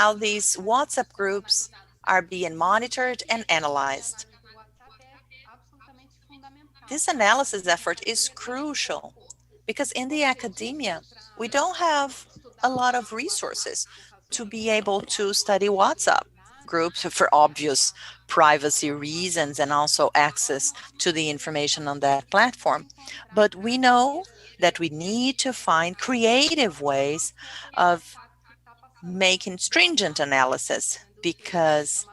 how these WhatsApp groups are being monitored and analyzed. This analysis effort is crucial because in the academia, we don't have a lot of resources to be able to study WhatsApp groups for obvious privacy reasons and also access to the information on that platform. But we know that we need to find creative ways of making stringent analysis because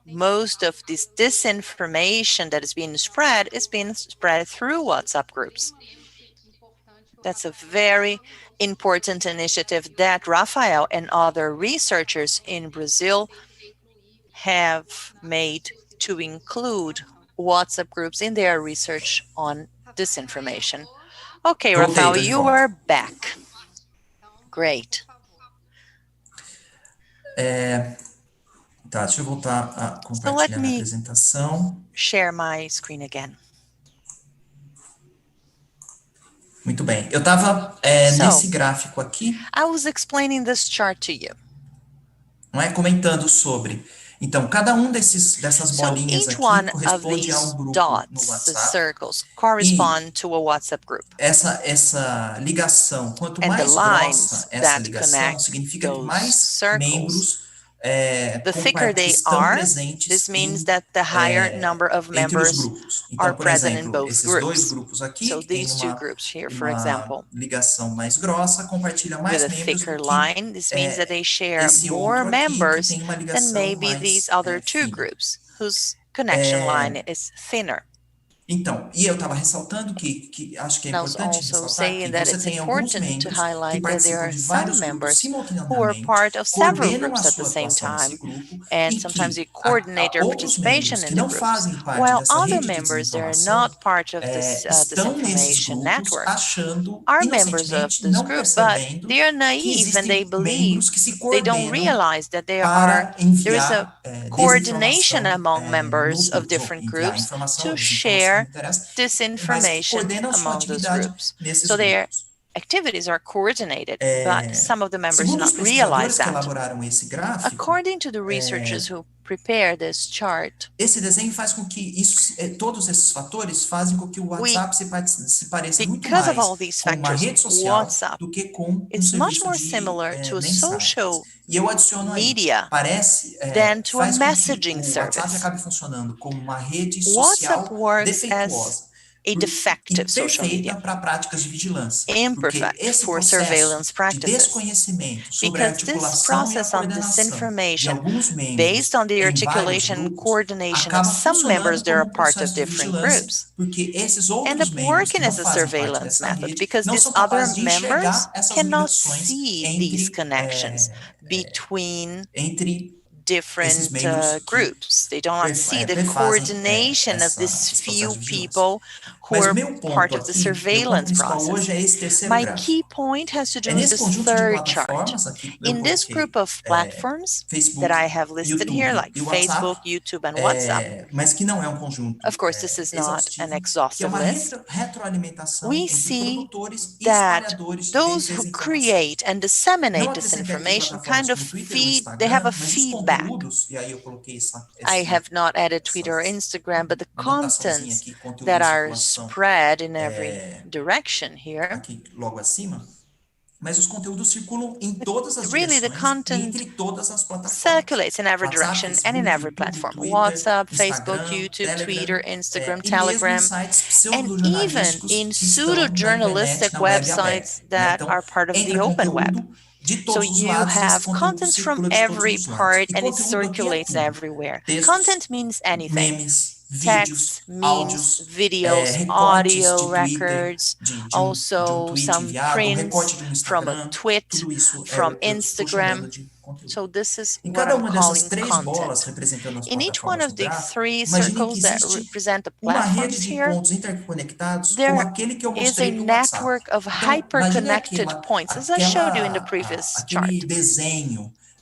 most of this disinformation that is being spread through WhatsApp groups. That's a very important initiative that Rafael and other researchers in Brazil have made to include WhatsApp groups in their research on disinformation. Okay, Rafael, you are back. Great. Tá, deixa eu voltar a compartilhar minha apresentação. Share my screen again. Muito bem. Eu estava nesse gráfico aqui. I was explaining this chart to you. Não é? Comentando sobre. Então, cada dessas bolinhas aqui corresponde a um grupo no WhatsApp. Circles correspond to a WhatsApp group. Essa ligação, quanto mais grossa essa ligação, significa que mais membros the thicker they are, this means that the higher number of members are present in both groups. So these two groups here, for example, ligação mais grossa compartilha mais with a thicker line, this means that they share more members than maybe these other two groups whose connection line is thinner. Então, e eu estava ressaltando que acho que é importante ressaltar que você tem alguns membros que participam de vários grupos simultaneamente, coordenam a sua atuação nesse grupo e que outros membros que não fazem parte dessa rede de desinformação estão nesses grupos achando inocentemente, não percebendo que existem membros que se coordenam para enviar coordination among members of different groups to share disinformation among those groups. So their activities are coordinated, but some of the members do not realize that. According to the researchers who prepared this chart, esse desenho faz com que todos esses fatores fazem com que o WhatsApp se pareça muito mais com uma rede social do que com um serviço de mensagem. E eu adiciono aí, parece faz com que o WhatsApp acabe funcionando como uma rede social defeituosa. A defective social media, imperfect for surveillance practices, because this process of disinformation based on the articulation and coordination of some members that are part of different groups end up working as a surveillance method because these other members cannot see these connections between different groups. They don't see the coordination of these few people who are part of the surveillance process. My key point has to do with this third chart. In this group of platforms that I have listed here, like Facebook, YouTube, and WhatsApp, of course, this is not an exhaustive list. We see that those who create and disseminate disinformation kind of they have a feedback. I have not added Twitter or Instagram, but the contents that are spread in every direction here. Mas os conteúdos circulam em todas as really, the content circulates in every direction and in every platform. WhatsApp, Facebook, YouTube, Twitter, Instagram, Telegram, and even in pseudo-journalistic websites that are part of the open web. So you have content from every part and it circulates everywhere. Content means anything. Text, memes, videos, audio records, also some prints from a tweet, from Instagram. So this is what I'm calling content. In each one of the three circles that represent the platforms here, there is a network of hyper-connected points, as I showed you in the previous chart.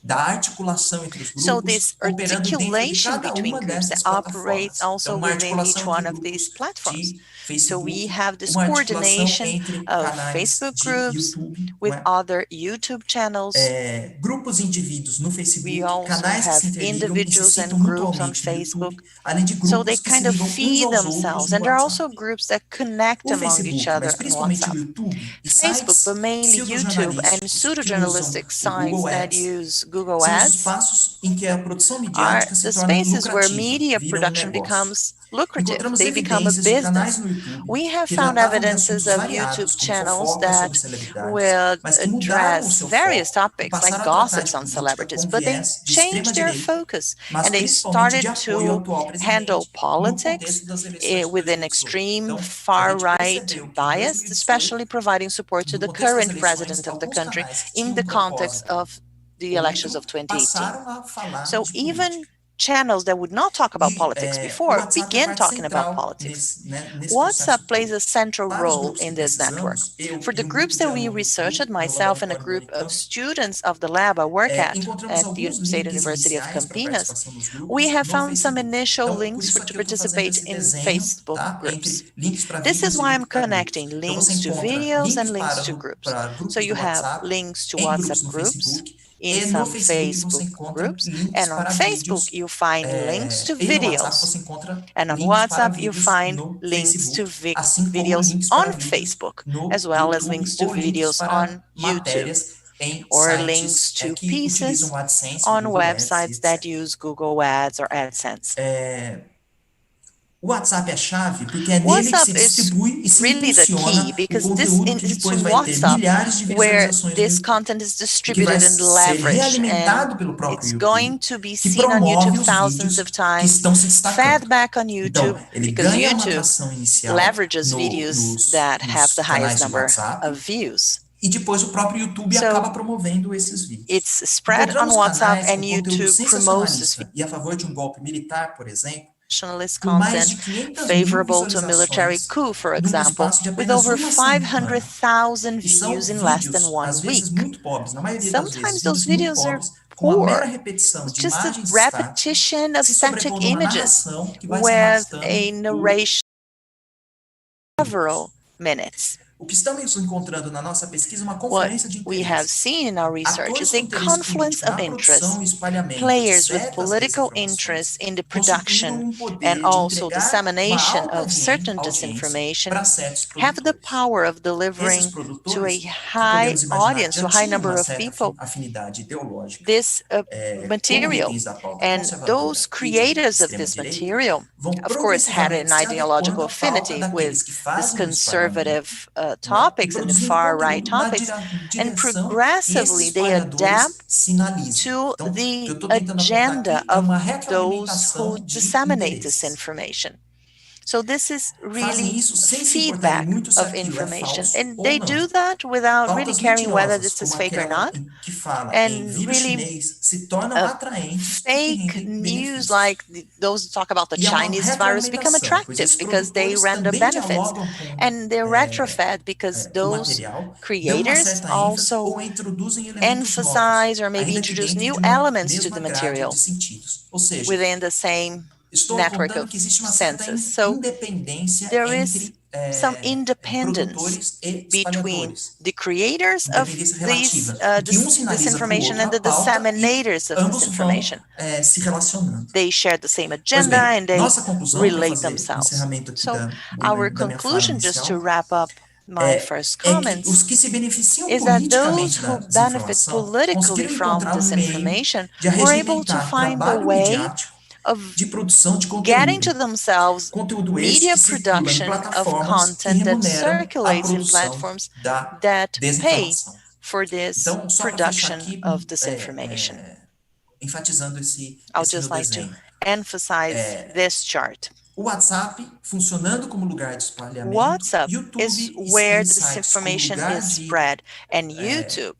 da articulação entre os So grupos, this operando dentro de articulation cada between uma groups that dessas operates plataformas. also Então, uma within each articulação entre one of these grupos platforms. de So we Facebook, have this uma articulação coordination entre of canais Facebook de groups YouTube, não with é? other YouTube channels. Grupos de indivíduos no We Facebook, also canais que se have interligam e se individuals citam and groups on mutuamente no YouTube, Facebook. além de So they grupos que se kind of ligam uns feed aos outros themselves. no And there are WhatsApp. also groups that connect O among each Facebook, mas other on principalmente o WhatsApp. YouTube e Facebook, but sites mainly YouTube and pseudo-jornalísticos que usam pseudo-journalistic o sites Google that Ads use Google são os Ads espaços em que a produção are midiática se the torna spaces where lucrativa, media vira um production negócio. becomes lucrative. Encontramos They become a evidências de canais business. no YouTube We have que found tratavam de evidences assuntos of YouTube variados, como channels fofocas sobre that celebridades, will mas que mudaram o address seu various foco e topics like passaram a tratar de gossips on política celebrities, com but they viés de changed their extrema-direita, focus mas and they principalmente de started apoio ao to atual handle presidente no politics contexto das eleições de with an 2018. extreme Então, a gente far-right percebeu que em bias, 2018, especially providing support to no the contexto das current eleições, president of the alguns country canais que in tinham um the context propósito of the elections outro of 2018. passaram a falar So de política. even channels that would not talk about E politics o before WhatsApp é begin parte talking about central politics. nesse processo WhatsApp plays todo. a central Para os role grupos que in this network. pesquisamos, eu For e the um groups grupo de that we alunos researched, no myself and a laboratório do group of Unicamp, students of the lab I work encontramos at alguns State links University of iniciais para Campinas, participação nos we grupos have no found some Facebook. initial Então, por links isso to aqui eu estou fazendo participate esse in desenho, Facebook tá? groups. Entre links para This vídeos is e why links I'm para grupos. connecting Então, você links to encontra videos and links links to groups. para So grupos you do have WhatsApp, links to em grupos WhatsApp no groups Facebook, in e no some Facebook você Facebook encontra groups, links and on para Facebook vídeos, you find links to e no WhatsApp videos. você encontra And on links para WhatsApp, you vídeos find no links to Facebook, assim como videos links on para vídeos Facebook, as no well as YouTube links to ou links videos para on YouTube, matérias em or links sites to que utilizam pieces o AdSense, o on Google Ads, websites that etc. use Google Ads or AdSense. O WhatsApp é a chave porque é nele que se WhatsApp is distribui e se really the key impulsiona o because conteúdo que it's depois vai ter WhatsApp milhares de where visualizações no this YouTube content is e que vai distributed and ser leveraged, and realimentado pelo próprio it's going YouTube, to be que seen on YouTube promove os thousands of vídeos que times, estão se fed destacando. back on Então, YouTube ele because ganha uma YouTube atração inicial leverages videos that have nos the highest canais de number WhatsApp of views. e depois o próprio YouTube So acaba promovendo esses vídeos. it's spread on Encontramos WhatsApp canais and com conteúdo YouTube promotes this sensacionalista e a favor de um golpe militar, por exemplo, nationalist com mais content de 500 mil favorable to a military visualizações coup, for num example, espaço de with apenas over uma semana. 500,000 E são views in less than vídeos, às 1 vezes, week. muito pobres, na maioria das vezes, Sometimes those vídeos muito videos are pobres, com a mera poor. repetição It's de just a imagens estáticas, repetition of se static sobrepondo a uma images narração que vai se with arrastando a por narration several minutes. O que estamos encontrando na nossa pesquisa é uma What confluência de we have interesses. seen in our research Atores is com a interesse confluence político of na produção e interests. espalhamento de Players with certas political desinformações interest in the constituíram production poder and de also entregar uma dissemination alta of certain audiência disinformation para certos have the produtores. power of Esses delivering to a produtores, que high podemos imaginar que audience, já to a high tinham number uma of certa people, afinidade ideológica this com material. itens da pauta And those conservadora e de creators of this extrema-direita, material, vão of course, had progressivamente an se adequando ideological à pauta affinity with daqueles que this fazem o espalhamento, conservative não é? E topics and the produzindo far-right conteúdo na topics, and direção que esses progressively they espalhadores adapt sinalizam. to Então, o que the eu estou tentando apontar agenda aqui é of uma those who retroalimentação de disseminate this interesses. information. So this is Fazem really isso sem se importarem feedback muito se of aquilo é information, falso and ou they do não. that without really Pautas caring whether mentirosas, this is como fake or aquela not, que fala em and vírus really chinês, se tornam atraentes porque fake rendem news benefícios. like those who talk about the E é uma Chinese virus become retroalimentação, pois attractive esses because they produtores render também benefits, dialogam com and they're retrofed because o those material, dão uma creators certa ênfase also ou introduzem elementos novos, emphasize or maybe ainda que introduce dentro new de uma elements to mesma the grade material de sentidos. Ou seja, within the same estou network apontando of que existe uma certa senses. So independência there is entre some independence produtores e between espalhadores. the creators of Independência these relativa, em que um sinaliza para o disinformation outro and a the pauta e disseminators of ambos vão disinformation. se relacionando. They share the same Pois agenda bem, and they nossa conclusão, para relate fazer o themselves. encerramento aqui So our da minha fala conclusion, just to inicial, wrap up my first é que os comments, que se beneficiam is that those politicamente who da benefit desinformação politically conseguiram from encontrar um meio disinformation de were able to arregimentar find a trabalho way midiático of de produção de getting conteúdo. to themselves Conteúdo esse media que circula em production of plataformas que content that remuneram a circulates in produção platforms da that pay desinformação. for this Então, só para fechar production aqui, of disinformation. enfatizando esse I'll meu just like to desenho. emphasize this chart. O WhatsApp funcionando como lugar de espalhamento, WhatsApp YouTube is e where sites como disinformation lugar is de spread, and YouTube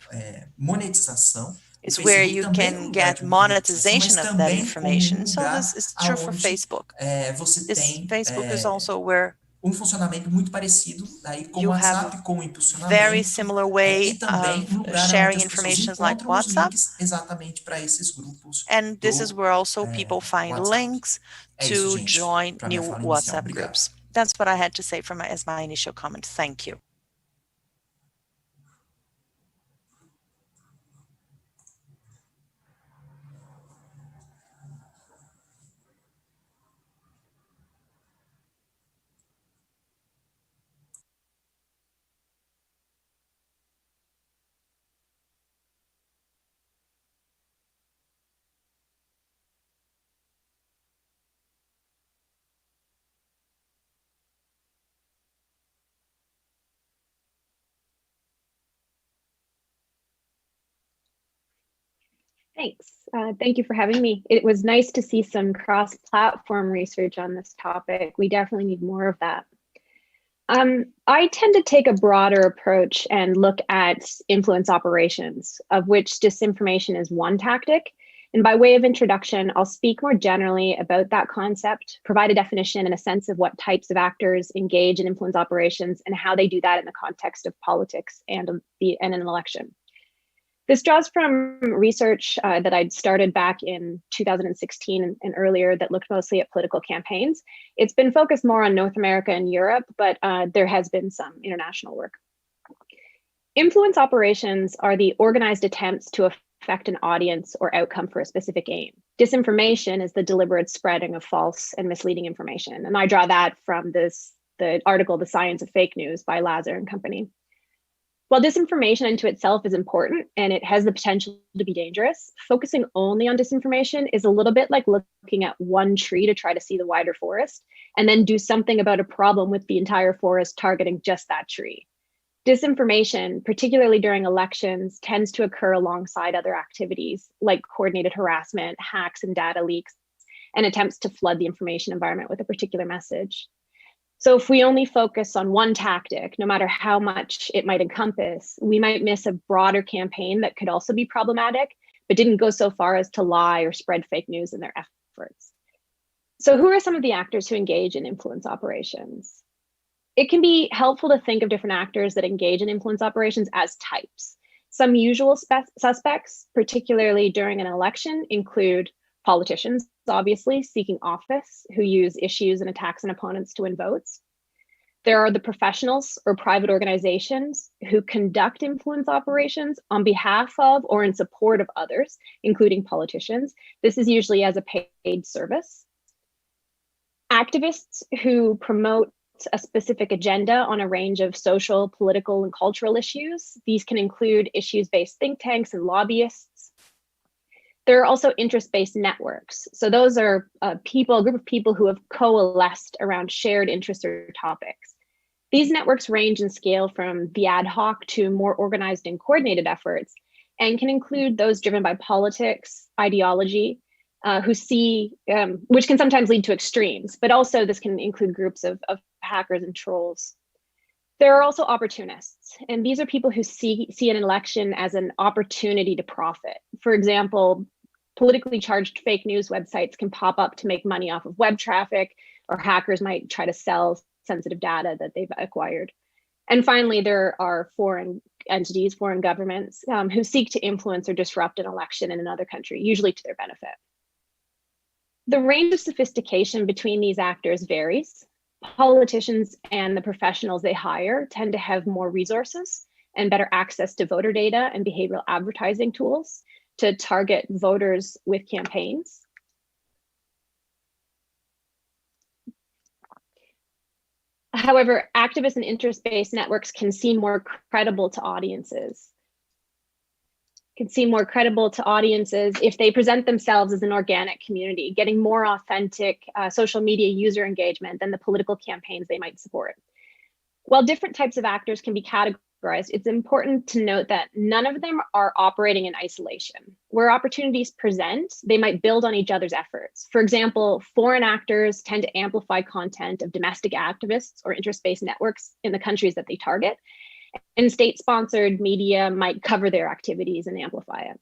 monetização. is O where Facebook you também como can lugar get de monetização, mas monetization of that também como information. So lugar this is true for aonde Facebook. você This tem Facebook is also where funcionamento muito parecido aí com o You have WhatsApp, a com o very impulsionamento, similar e way também of um lugar onde sharing as pessoas informations like encontram os WhatsApp. links exatamente para esses grupos And this is do where also people find WhatsApp. links É isso, to gente, join para minha new fala inicial. WhatsApp Obrigado. groups. That's what I had to say as my initial comment. Thank you. Thanks. Thank you for having me. It was nice to see some cross-platform research on this topic. We definitely need more of that. I tend to take a broader approach and look at influence operations, of which disinformation is one tactic. And by way of introduction, I'll speak more generally about that concept, provide a definition and a sense of what types of actors engage in influence operations and how they do that in the context of politics and an election. This draws from research that I'd started back in 2016 and earlier that looked mostly at political campaigns. It's been focused more on North America and Europe, but there has been some international work. Influence operations are the organized attempts to affect an audience or outcome for a specific aim. Disinformation is the deliberate spreading of false and misleading information. And I draw that from the article, The Science of Fake News by Lazar and company. While disinformation into itself is important and it has the potential to be dangerous, focusing only on disinformation is a little bit like looking at one tree to try to see the wider forest and then do something about a problem with the entire forest targeting just that tree. Disinformation, particularly during elections, tends to occur alongside other activities like coordinated harassment, hacks, and data leaks, and attempts to flood the information environment with a particular message. So if we only focus on one tactic, no matter how much it might encompass, we might miss a broader campaign that could also be problematic, but didn't go so far as to lie or spread fake news in their efforts. So who are some of the actors who engage in influence operations? It can be helpful to think of different actors that engage in influence operations as types. Some usual suspects, particularly during an election, include politicians, obviously, seeking office, who use issues and attacks on opponents to win votes. There are the professionals or private organizations who conduct influence operations on behalf of or in support of others, including politicians. This is usually as a paid service. Activists who promote a specific agenda on a range of social, political, and cultural issues. These can include issues-based think tanks and lobbyists. There are also interest-based networks. So those are a group of people who have coalesced around shared interests or topics. These networks range in scale from the ad hoc to more organized and coordinated efforts, and can include those driven by politics, ideology, which can sometimes lead to extremes, but also this can include groups of hackers and trolls. There are also opportunists, and these are people who see an election as an opportunity to profit. For example, politically charged fake news websites can pop up to make money off of web traffic, or hackers might try to sell sensitive data that they've acquired. And finally, there are foreign entities, foreign governments, who seek to influence or disrupt an election in another country, usually to their benefit. The range of sophistication between these actors varies. Politicians and the professionals they hire tend to have more resources and better access to voter data and behavioral advertising tools to target voters with campaigns. However, activist and interest-based networks can seem more credible to audiences. If they present themselves as an organic community, getting more authentic social media user engagement than the political campaigns they might support. While different types of actors can be categorized, it's important to note that none of them are operating in isolation. Where opportunities present, they might build on each other's efforts. For example, foreign actors tend to amplify content of domestic activists or interest-based networks in the countries that they target, and state-sponsored media might cover their activities and amplify it.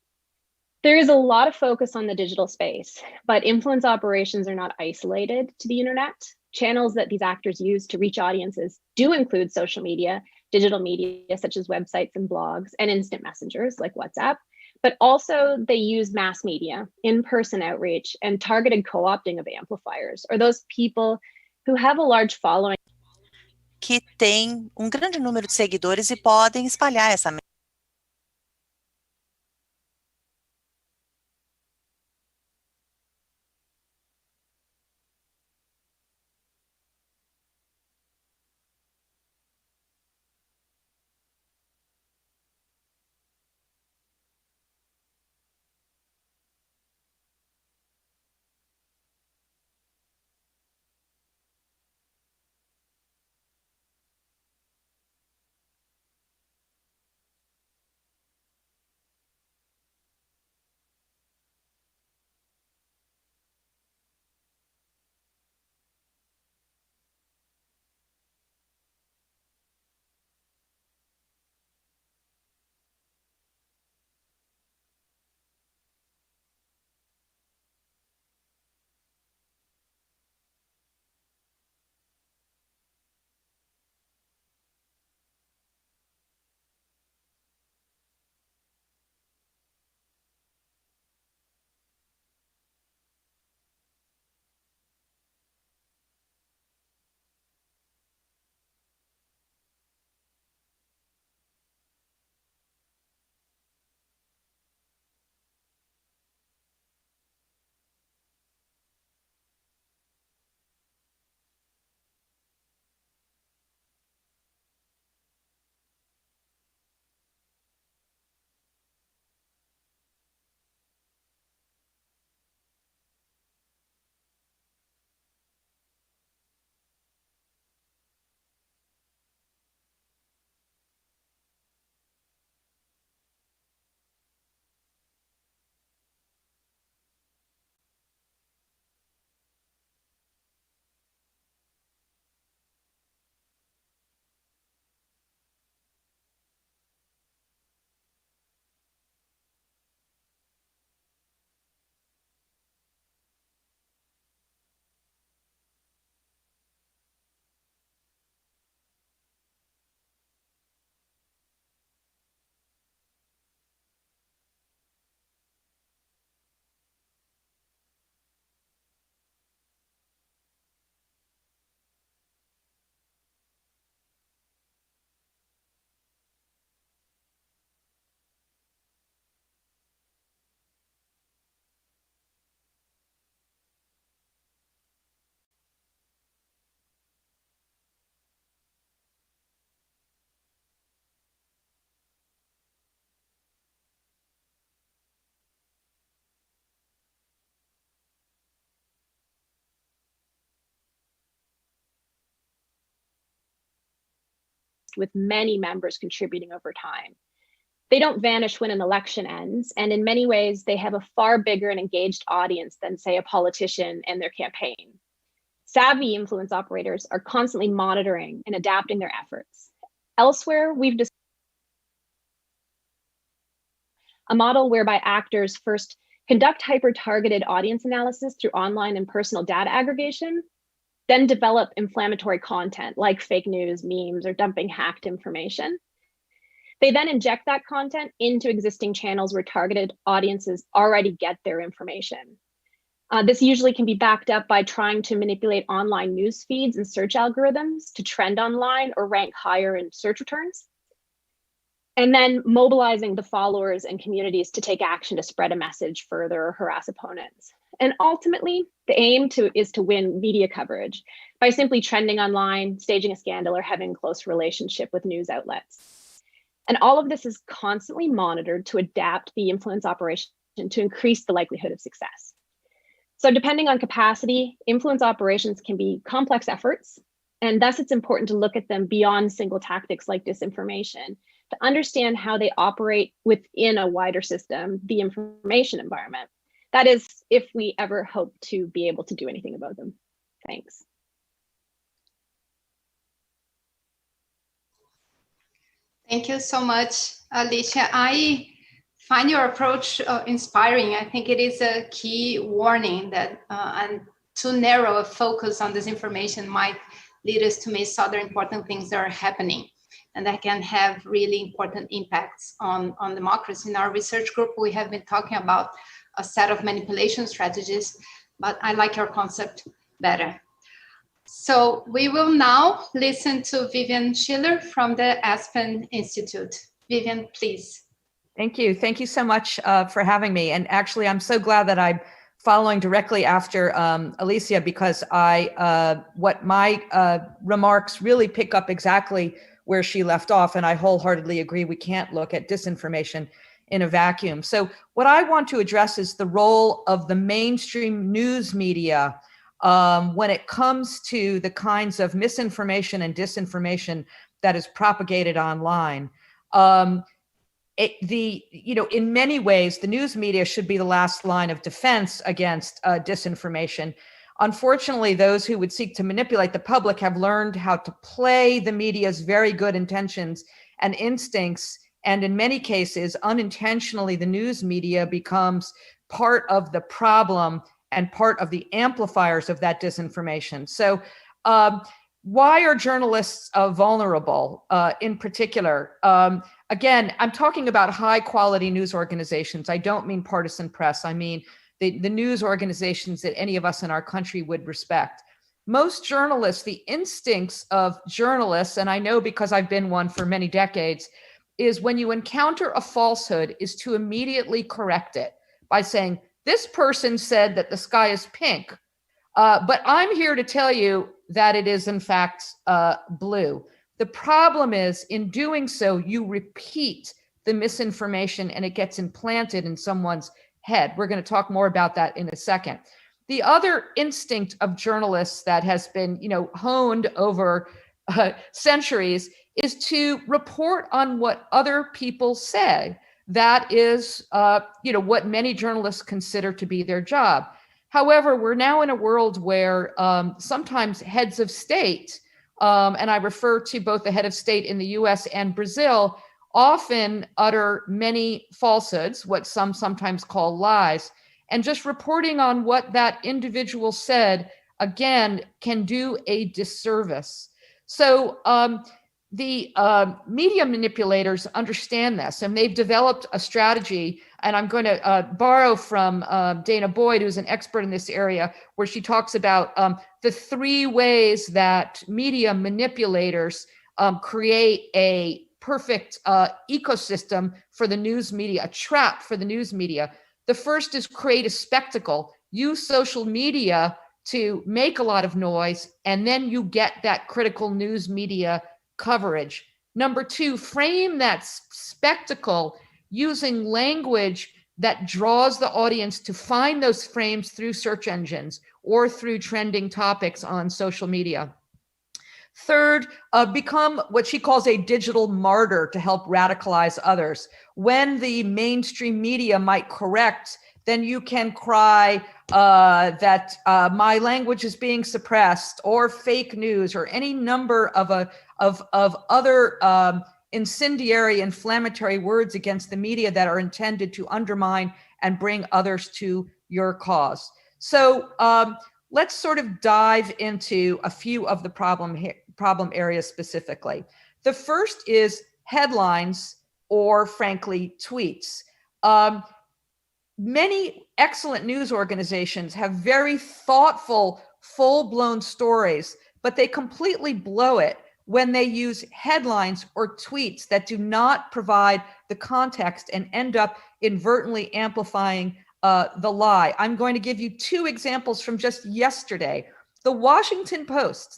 There is a lot of focus on the digital space, but influence operations are not isolated to the internet. channels that these actors use to reach audiences do include social media, digital media, such as websites and blogs, and instant messengers like WhatsApp, but also they use mass media, in-person outreach, and targeted co-opting of amplifiers, or those people who have a large following. Que tem grande número de seguidores e podem espalhar essa with many members contributing over time. They don't vanish when an election ends, and in many ways, they have a far bigger and engaged audience than, say, a politician and their campaign. Savvy influence operators are constantly monitoring and adapting their efforts. Elsewhere, we've discussed a model whereby actors first conduct hyper-targeted audience analysis through online and personal data aggregation, then develop inflammatory content like fake news, memes, or dumping hacked information. They then inject that content into existing channels where targeted audiences already get their information. This usually can be backed up by trying to manipulate online news feeds and search algorithms to trend online or rank higher in search returns. And then mobilizing the followers and communities to take action to spread a message further or harass opponents. And ultimately, the aim is to win media coverage by simply trending online, staging a scandal, or having a close relationship with news outlets. And all of this is constantly monitored to adapt the influence operation to increase the likelihood of success. So depending on capacity, influence operations can be complex efforts, and thus it's important to look at them beyond single tactics like disinformation to understand how they operate within a wider system, the information environment. That is, if we ever hope to be able to do anything about them. Thanks. Thank you so much, Alicia. I find your approach inspiring. I think it is a key warning that and too narrow a focus on disinformation might lead us to miss other important things that are happening and that can have really important impacts on democracy. In our research group, we have been talking about a set of manipulation strategies, but I like your concept better. So we will now listen to Vivian Schiller from the Aspen Institute. Vivian, please. Thank you. Thank you so much for having me. And actually, I'm so glad that I'm following directly after Alicia, because what my remarks really pick up exactly where she left off. And I wholeheartedly agree, we can't look at disinformation in a vacuum. So what I want to address is the role of the mainstream news media when it comes to the kinds of misinformation and disinformation that is propagated online. In many ways, the news media should be the last line of defense against disinformation. Unfortunately, those who would seek to manipulate the public have learned how to play the media's very good intentions and instincts. And in many cases, unintentionally, the news media becomes part of the problem and part of the amplifiers of that disinformation. So why are journalists vulnerable in particular? Again, I'm talking about high quality news organizations. I don't mean partisan press. I mean the news organizations that any of us in our country would respect. Most journalists, the instincts of journalists, and I know because I've been one for many decades, is when you encounter a falsehood is to immediately correct it by saying, this person said that the sky is pink, but I'm here to tell you that it is in fact blue. The problem is, in doing so, you repeat the misinformation and it gets implanted in someone's head. We're going to talk more about that in a second. The other instinct of journalists that has been, honed over centuries is to report on what other people say. That is, what many journalists consider to be their job. However, we're now in a world where sometimes heads of state, and I refer to both the head of state in the US and Brazil, often utter many falsehoods, what some sometimes call lies, and just reporting on what that individual said, again, can do a disservice. So the media manipulators understand this, and they've developed a strategy, and I'm going to borrow from Dana Boyd, who's an expert in this area, where she talks about the 3 ways that media manipulators create a perfect ecosystem for the news media, a trap for the news media. The first is create a spectacle, use social media to make a lot of noise, and then you get that critical news media coverage. Number 2, frame that spectacle using language that draws the audience to find those frames through search engines or through trending topics on social media. Third, become what she calls a digital martyr to help radicalize others. When the mainstream media might correct, then you can cry that my language is being suppressed, or fake news, or any number of other incendiary, inflammatory words against the media that are intended to undermine and bring others to your cause. So let's sort of dive into a few of the problem areas specifically. The first is headlines, or frankly, tweets. Many excellent news organizations have very thoughtful, full-blown stories, but they completely blow it when they use headlines or tweets that do not provide the context and end up inadvertently amplifying the lie. I'm going to give you 2 examples from just yesterday. The Washington Post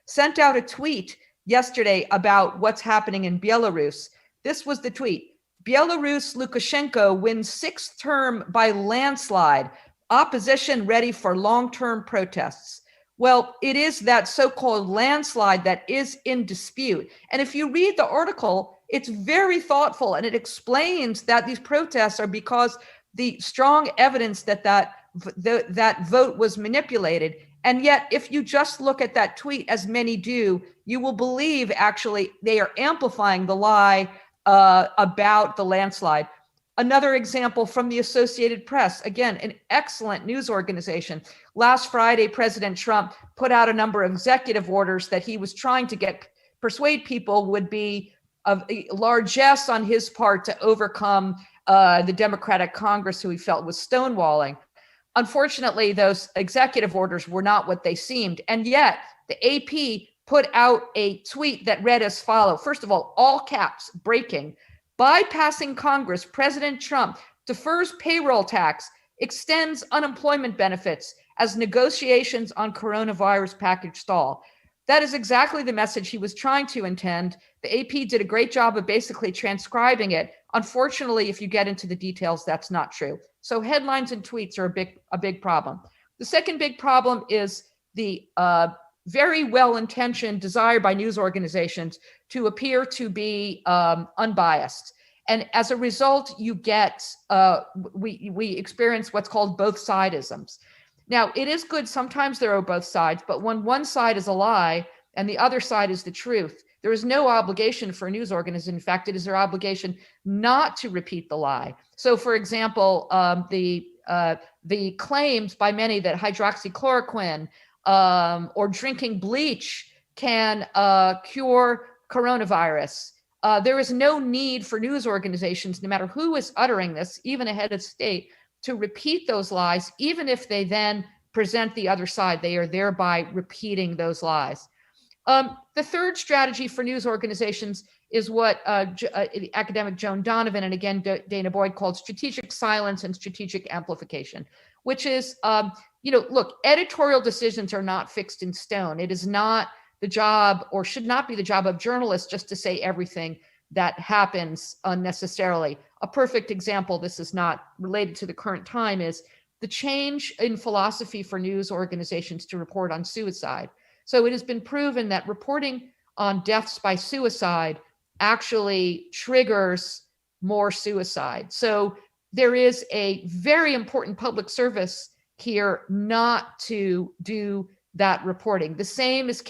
sent out a tweet yesterday about what's happening in Belarus. This was the tweet: Belarus Lukashenko wins 6th term by landslide. Opposition ready for long-term protests. Well, it is that so-called landslide that is in dispute. And if you read the article, it's very thoughtful, and it explains that these protests are because the strong evidence that vote was manipulated. And yet, if you just look at that tweet, as many do, you will believe actually they are amplifying the lie about the landslide. Another example from the Associated Press, again, an excellent news organization. Last Friday, President Trump put out a number of executive orders that he was trying to persuade people would be of largesse on his part to overcome the Democratic Congress, who he felt was stonewalling. Unfortunately, those executive orders were not what they seemed. And yet the AP put out a tweet that read as follows. First of all caps, breaking. Bypassing Congress, President Trump defers payroll tax, extends unemployment benefits as negotiations on coronavirus package stall. That is exactly the message he was trying to intend. The AP did a great job of basically transcribing it. Unfortunately, if you get into the details, that's not true. So headlines and tweets are a big problem. The second big problem is the very well-intentioned desire by news organizations to appear to be unbiased. And as a result, you get, we experience what's called both sidisms. Now, it is good, sometimes there are both sides, but when one side is a lie and the other side is the truth, there is no obligation for a news organization. In fact, it is their obligation not to repeat the lie. So for example, the claims by many that hydroxychloroquine or drinking bleach can cure coronavirus. There is no need for news organizations, no matter who is uttering this, even a head of state, to repeat those lies, even if they then present the other side. They are thereby repeating those lies. The third strategy for news organizations is what academic Joan Donovan and again Dana Boyd called strategic silence and strategic amplification, which is, look, editorial decisions are not fixed in stone. It is not the job, or should not be the job, of journalists just to say everything that happens unnecessarily. A perfect example, this is not related to the current time, is the change in philosophy for news organizations to report on suicide. So it has been proven that reporting on deaths by suicide actually triggers more suicide. So there is a very important public service here not to do that reporting. The same is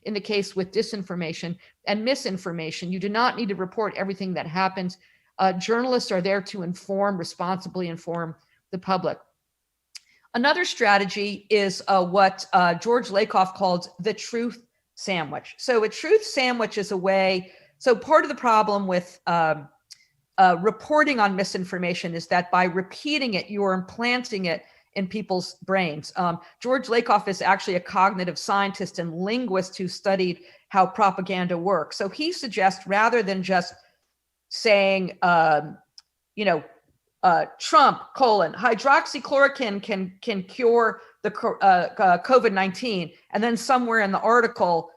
in the case with disinformation and misinformation. You do not need to report everything that happens. Journalists are there to responsibly inform the public. Another strategy is what George Lakoff called the truth sandwich. So a truth sandwich is a way, so part of the problem with reporting on misinformation is that by repeating it, you are implanting it in people's brains. George Lakoff is actually a cognitive scientist and linguist who studied how propaganda works. So he suggests, rather than just saying, Trump, hydroxychloroquine can cure the COVID-19, and then somewhere in the article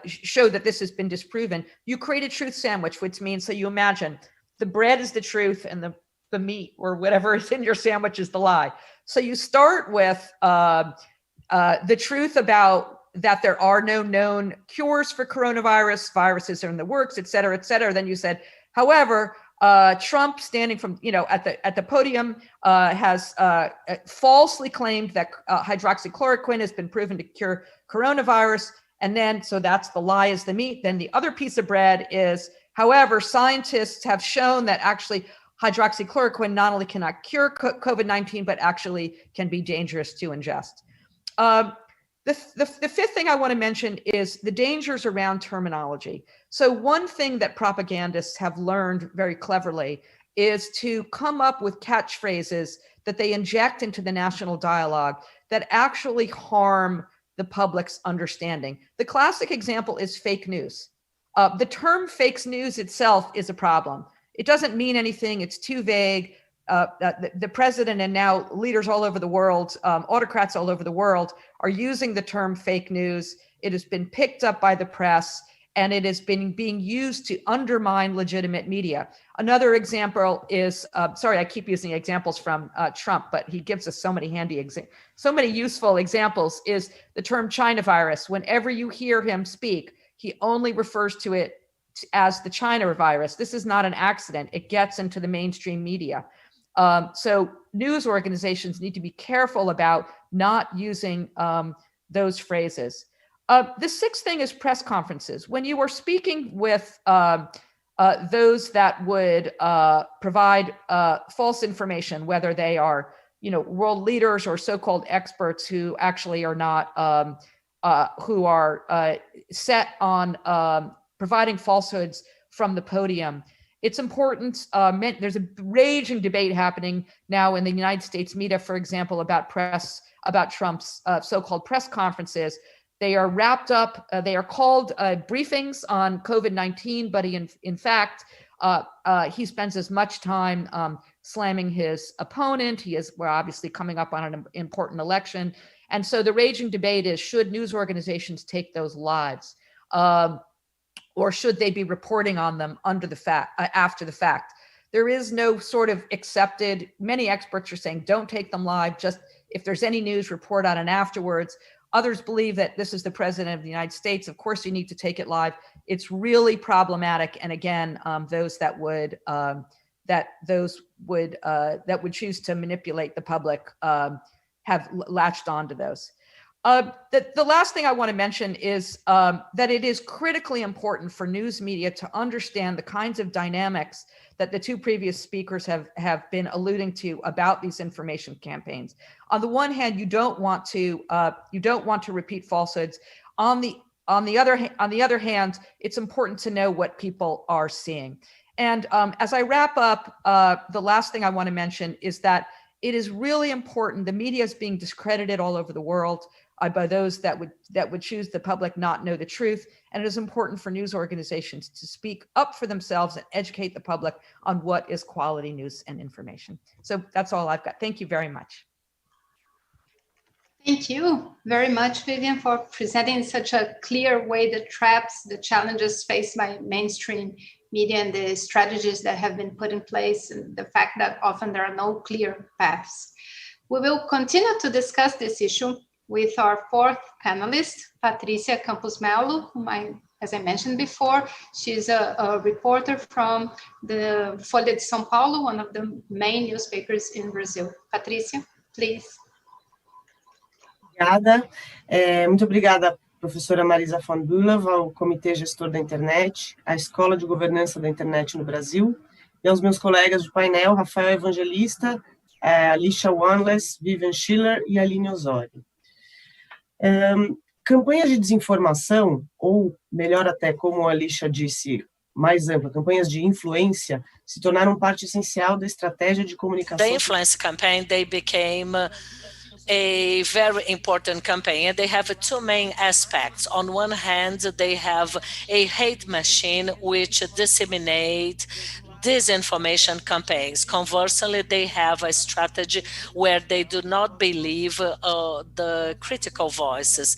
show that this has been disproven, you create a truth sandwich, which means, so you imagine the bread is the truth and the meat or whatever is in your sandwich is the lie. So you start with the truth about that there are no known cures for coronavirus, viruses are in the works, et cetera, et cetera. Then you said, however, Trump, standing from at the podium, has falsely claimed that hydroxychloroquine has been proven to cure coronavirus. And then, so that's the lie is the meat. Then the other piece of bread is, however, scientists have shown that actually hydroxychloroquine not only cannot cure COVID-19, but actually can be dangerous to ingest. The fifth thing I want to mention is the dangers around terminology. So one thing that propagandists have learned very cleverly is to come up with catchphrases that they inject into the national dialogue that actually harm the public's understanding. The classic example is fake news. The term fake news itself is a problem. It doesn't mean anything. It's too vague. The president and now leaders all over the world, autocrats all over the world, are using the term fake news. It has been picked up by the press, and it has been being used to undermine legitimate media. Another example is, sorry, I keep using examples from Trump, but he gives us so many useful examples, is the term China virus. Whenever you hear him speak, he only refers to it as the China virus. This is not an accident. It gets into the mainstream media. So news organizations need to be careful about not using those phrases. The sixth thing is press conferences. When you are speaking with those that would provide false information, whether they are, world leaders or so-called experts who actually are not, who are set on providing falsehoods from the podium. It's important. There's a raging debate happening now in the United States media, for example, about Trump's so-called press conferences. They are wrapped up. They are called briefings on COVID-19, but in fact, he spends as much time slamming his opponent. We're obviously coming up on an important election. And so the raging debate is, should news organizations take those lives? Or should they be reporting on them after the fact? There is no sort of accepted, many experts are saying, don't take them live, just if there's any news, report on it afterwards. Others believe that this is the president of the United States. Of course, you need to take it live. It's really problematic. And again, those that would choose to manipulate the public have latched onto those. The last thing I want to mention is that it is critically important for news media to understand the kinds of dynamics that the two previous speakers have been alluding to about these information campaigns. On the one hand, you don't want to repeat falsehoods. On the other hand, it's important to know what people are seeing. And as I wrap up, the last thing I want to mention is that it is really important. The media is being discredited all over the world by those that would choose the public not know the truth. And it is important for news organizations to speak up for themselves and educate the public on what is quality news and information. So that's all I've got. Thank you very much. Thank you very much, Vivian, for presenting in such a clear way the traps, the challenges faced by mainstream media and the strategies that have been put in place, and the fact that often there are no clear paths. We will continue to discuss this issue with our fourth panelist, Patricia Campos Melo, whom as I mentioned before, she's a reporter from the Folha de São Paulo, one of the main newspapers in Brazil. Patricia, please. Obrigada. Muito obrigada, professora Marisa von Bülow, ao Comitê Gestor da Internet, à Escola de Governança da Internet no Brasil, e aos meus colegas do painel, Rafael Evangelista, Alicia Wanless, Vivian Schiller e Aline Osório. Campanhas de desinformação, ou melhor até, como a Alicia disse, mais ampla, campanhas de influência, se tornaram parte essencial da estratégia de comunicação. The influence campaign, they became a very important campaign, and they have two main aspects. On one hand, they have a hate machine which disseminate disinformation campaigns. Conversely, they have a strategy where they do not believe the critical voices.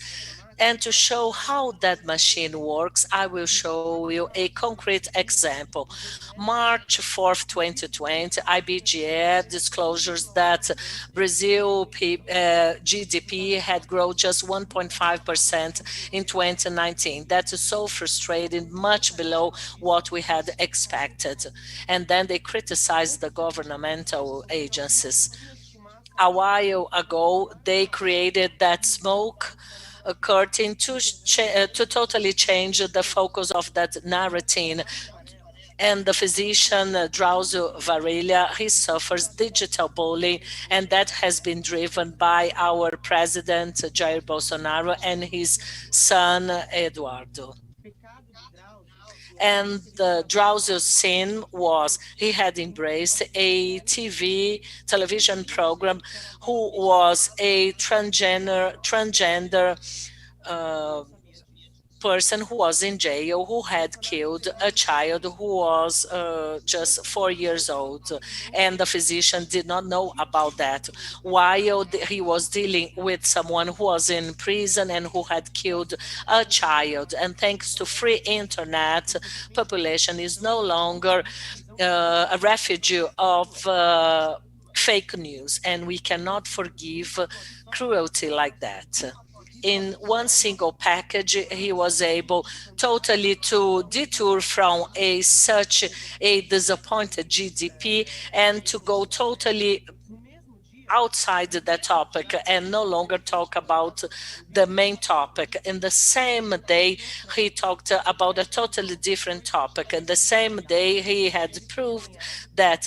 And to show how that machine works, I will show you a concrete example. March 4th, 2020, IBGE disclosures that Brazil GDP had grown just 1.5% in 2019. That is so frustrating, much below what we had expected. And then they criticized the governmental agencies. A while ago, they created that smoke curtain to totally change the focus of that narrative. And the physician, Drauzio Varela, he suffers digital bullying, and that has been driven by our president, Jair Bolsonaro, and his son, Eduardo. And the Drauzio's sin was he had embraced a television program who was a transgender person who was in jail, who had killed a child who was just 4 years old, and the physician did not know about that, while he was dealing with someone who was in prison and who had killed a child. And thanks to free internet, population is no longer a refuge of fake news, and we cannot forgive cruelty like that. In one single package, he was able totally to detour from such a disappointed GDP and to go totally outside the topic and no longer talk about the main topic. In the same day, he talked about a totally different topic. In the same day, he had proved that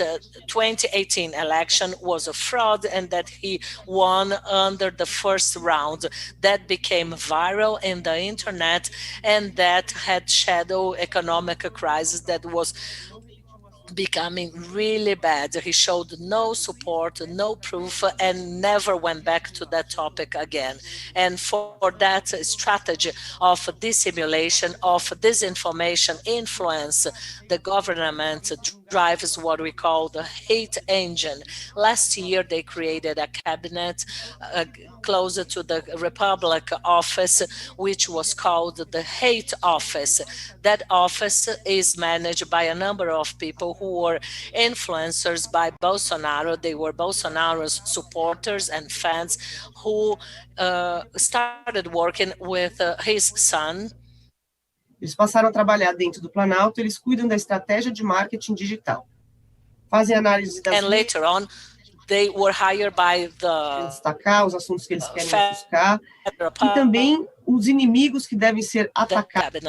2018 election was a fraud and that he won under the first round. That became viral in the internet, and that had shadow economic crisis that was becoming really bad. He showed no support, no proof, and never went back to that topic again. And for that strategy of dissimulation, of disinformation influence, the government drives what we call the hate engine. Last year, they created a cabinet closer to the Republic office, which was called the Hate Office. That office is managed by a number of people who were influencers by Bolsonaro. They were Bolsonaro's supporters and fans who started working with his son. Eles passaram a trabalhar dentro do Planalto, eles cuidam da estratégia de marketing digital. Fazem análise das And later on, they were hired by the destacar os assuntos que eles querem ofuscar e também os inimigos que devem ser atacados.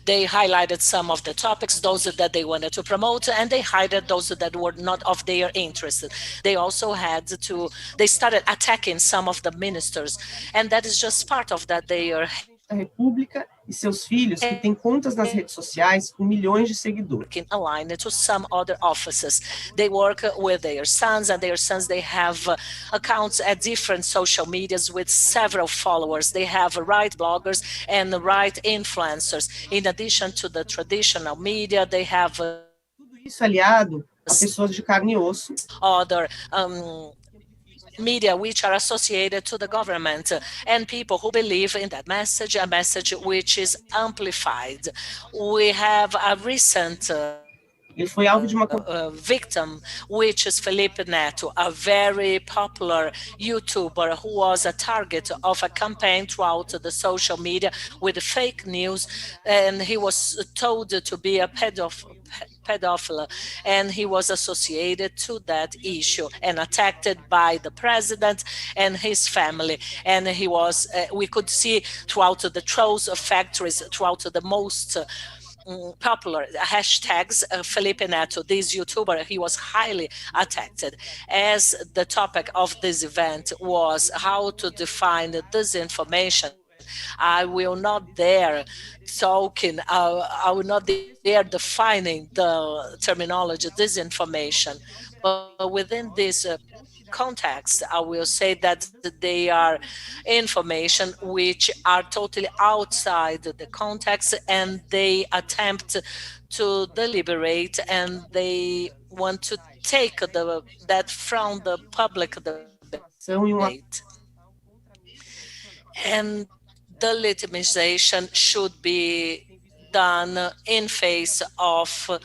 They highlighted some of the topics, those that they wanted to promote, and they highlighted those that were not of their interest. They also they started attacking some of the ministers, and that is just part of that. Da República e seus filhos que têm contas nas redes sociais com milhões de seguidores. Aligned to some other offices. They work with their sons, and their sons, they have accounts at different social medias with several followers. They have right bloggers and right influencers. In addition to the traditional media, they have tudo isso aliado a pessoas de carne e osso. Other media which are associated to the government and people who believe in that message, a message which is amplified. We have a recent Ele foi alvo de uma victim, which is Felipe Neto, a very popular YouTuber who was a target of a campaign throughout the social media with fake news, and he was told to be a pedophile, and he was associated to that issue and attacked by the president and his family. And he was, we could see throughout the trolls factories, throughout the most popular hashtags, Felipe Neto, this YouTuber, he was highly attacked. As the topic of this event was how to define disinformation, I will not dare talking, I will not dare defining the terminology disinformation. But within this context, I will say that they are information which are totally outside the context, and they attempt to deliberate, and they want to take that from the public debate. And the legitimization should be done in face of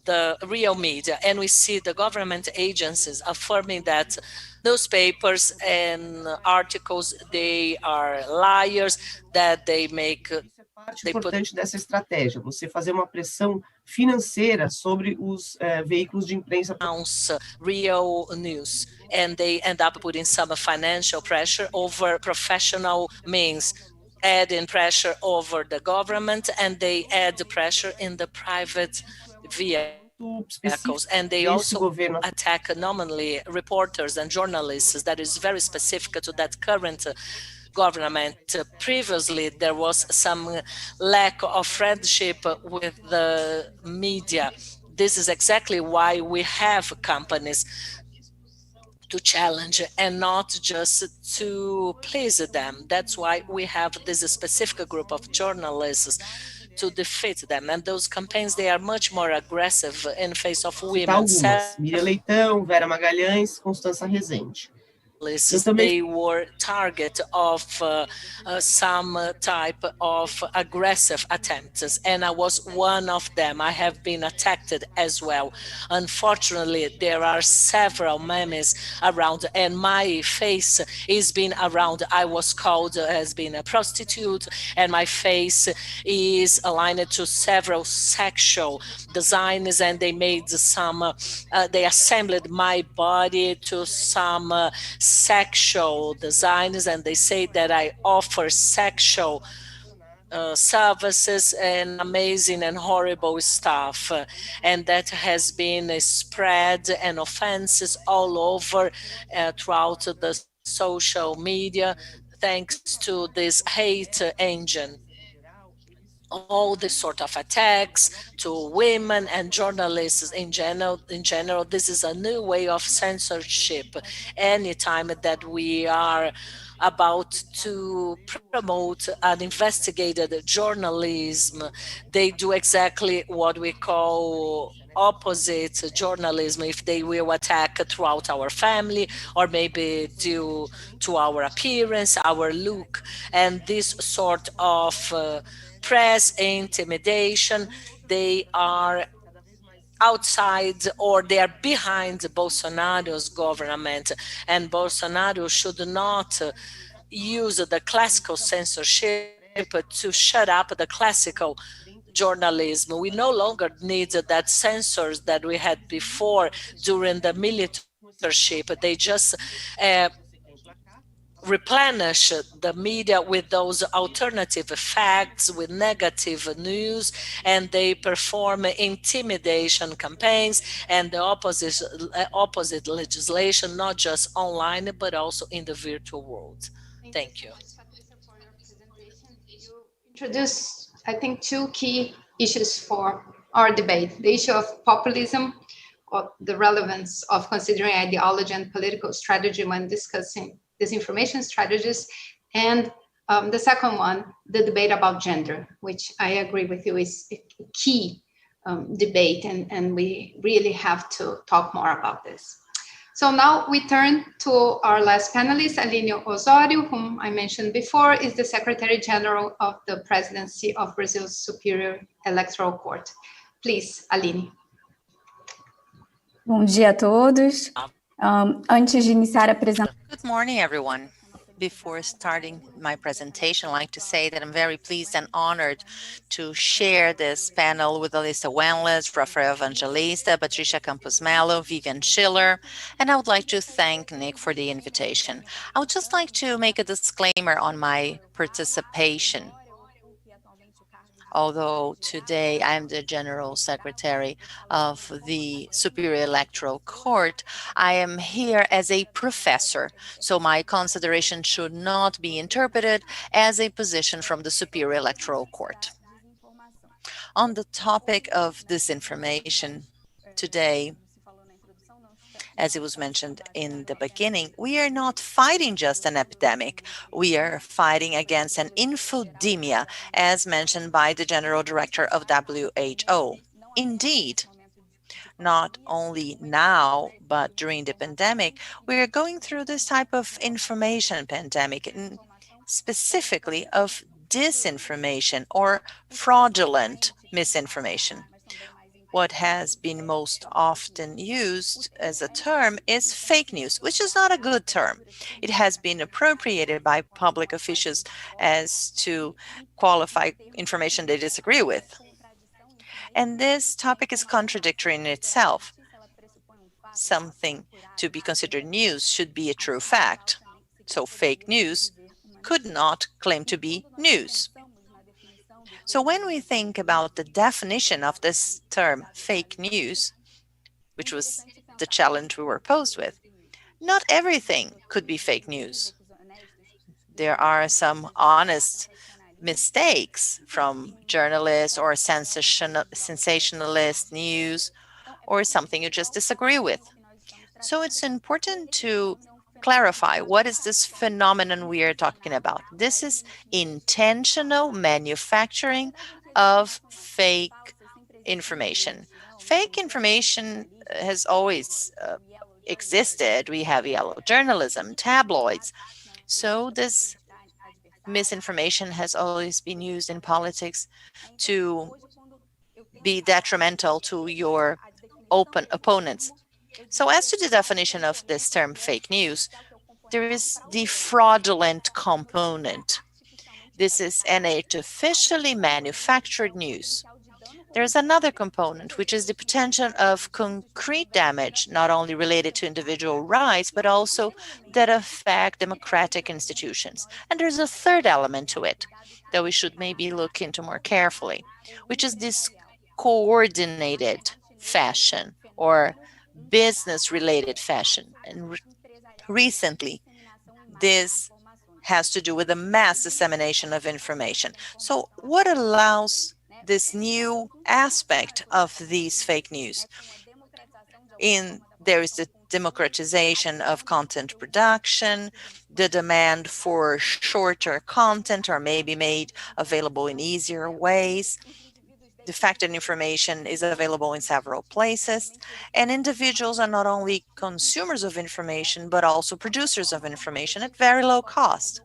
the real media. And we see the government agencies affirming that newspapers and articles, they are liars, that they make... Parte importante dessa estratégia, você fazer uma pressão financeira sobre os veículos de imprensa. Real news, and they end up putting some financial pressure over professional means, adding pressure over the government, and they add pressure in the private vehicles, and they also attack nominally reporters and journalists. That is very specific to that current government. Previously, there was some lack of friendship with the media. This is exactly why we have companies to challenge and not just to please them. That's why we have this specific group of journalists to defeat them. And those campaigns, they are much more aggressive in face of women. Miriam Leitão, Vera Magalhães, Constança Rezende. They were target of some type of aggressive attempts, and I was one of them. I have been attacked as well. Unfortunately, there are several memes around, and my face is being around. I was called as being a prostitute, and my face is aligned to several sexual designs, and they made some, they assembled my body to some sexual designs, and they say that I offer sexual services and amazing and horrible stuff. And that has been spread and offenses all over throughout the social media thanks to this hate engine. All this sort of attacks to women and journalists in general, this is a new way of censorship. Anytime that we are about to promote an investigated journalism, they do exactly what we call opposite journalism. If they will attack throughout our family, or maybe due to our appearance, our look, and this sort of press intimidation, they are outside or they are behind Bolsonaro's government, and Bolsonaro should not use the classical censorship to shut up the classical journalism. We no longer need that censors that we had before during the militaryship. They just replenish the media with those alternative facts, with negative news, and they perform intimidation campaigns and the opposite legislation, not just online, but also in the virtual world. Thank you. Thank you so much, Patricia, for your presentation. You introduced, I think, two key issues for our debate: the issue of populism, or the relevance of considering ideology and political strategy when discussing disinformation strategies, and the second one, the debate about gender, which I agree with you is a key debate, and we really have to talk more about this. So now we turn to our last panelist, Aline Osorio, whom I mentioned before, is the Secretary General of the Presidency of Brazil's Superior Electoral Court. Please, Aline. Bom dia a todos. Antes de iniciar a apresentação. Good morning, everyone. Before starting my presentation, I'd like to say that I'm very pleased and honored to share this panel with Alissa Wenles, Rafael Evangelista, Patricia Campos Mello, Vivian Schiller, and I would like to thank Nick for the invitation. I would just like to make a disclaimer on my participation. Although today I'm the General Secretary of the Superior Electoral Court, I am here as a professor, so my consideration should not be interpreted as a position from the Superior Electoral Court. On the topic of disinformation today, as it was mentioned in the beginning, we are not fighting just an epidemic. We are fighting against an infodemia, as mentioned by the General Director of WHO. Indeed, not only now, but during the pandemic, we are going through this type of information pandemic, and specifically of disinformation or fraudulent misinformation. What has been most often used as a term is fake news, which is not a good term. It has been appropriated by public officials as to qualify information they disagree with. And this topic is contradictory in itself. Something to be considered news should be a true fact. So fake news could not claim to be news. So when we think about the definition of this term, fake news, which was the challenge we were posed with, not everything could be fake news. There are some honest mistakes from journalists or sensationalist news or something you just disagree with. So it's important to clarify what is this phenomenon we are talking about. This is intentional manufacturing of fake information. Fake information has always existed. We have yellow journalism, tabloids. So this misinformation has always been used in politics to be detrimental to your open opponents. So as to the definition of this term fake news, there is the fraudulent component. This is an artificially manufactured news. There's another component, which is the potential of concrete damage, not only related to individual rights, but also that affect democratic institutions. And there's a third element to it that we should maybe look into more carefully, which is this coordinated fashion or business related fashion. And recently, this has to do with the mass dissemination of information. So what allows this new aspect of these fake news? There is the democratization of content production, the demand for shorter content or maybe made available in easier ways, the fact that information is available in several places, and individuals are not only consumers of information, but also producers of information at very low cost.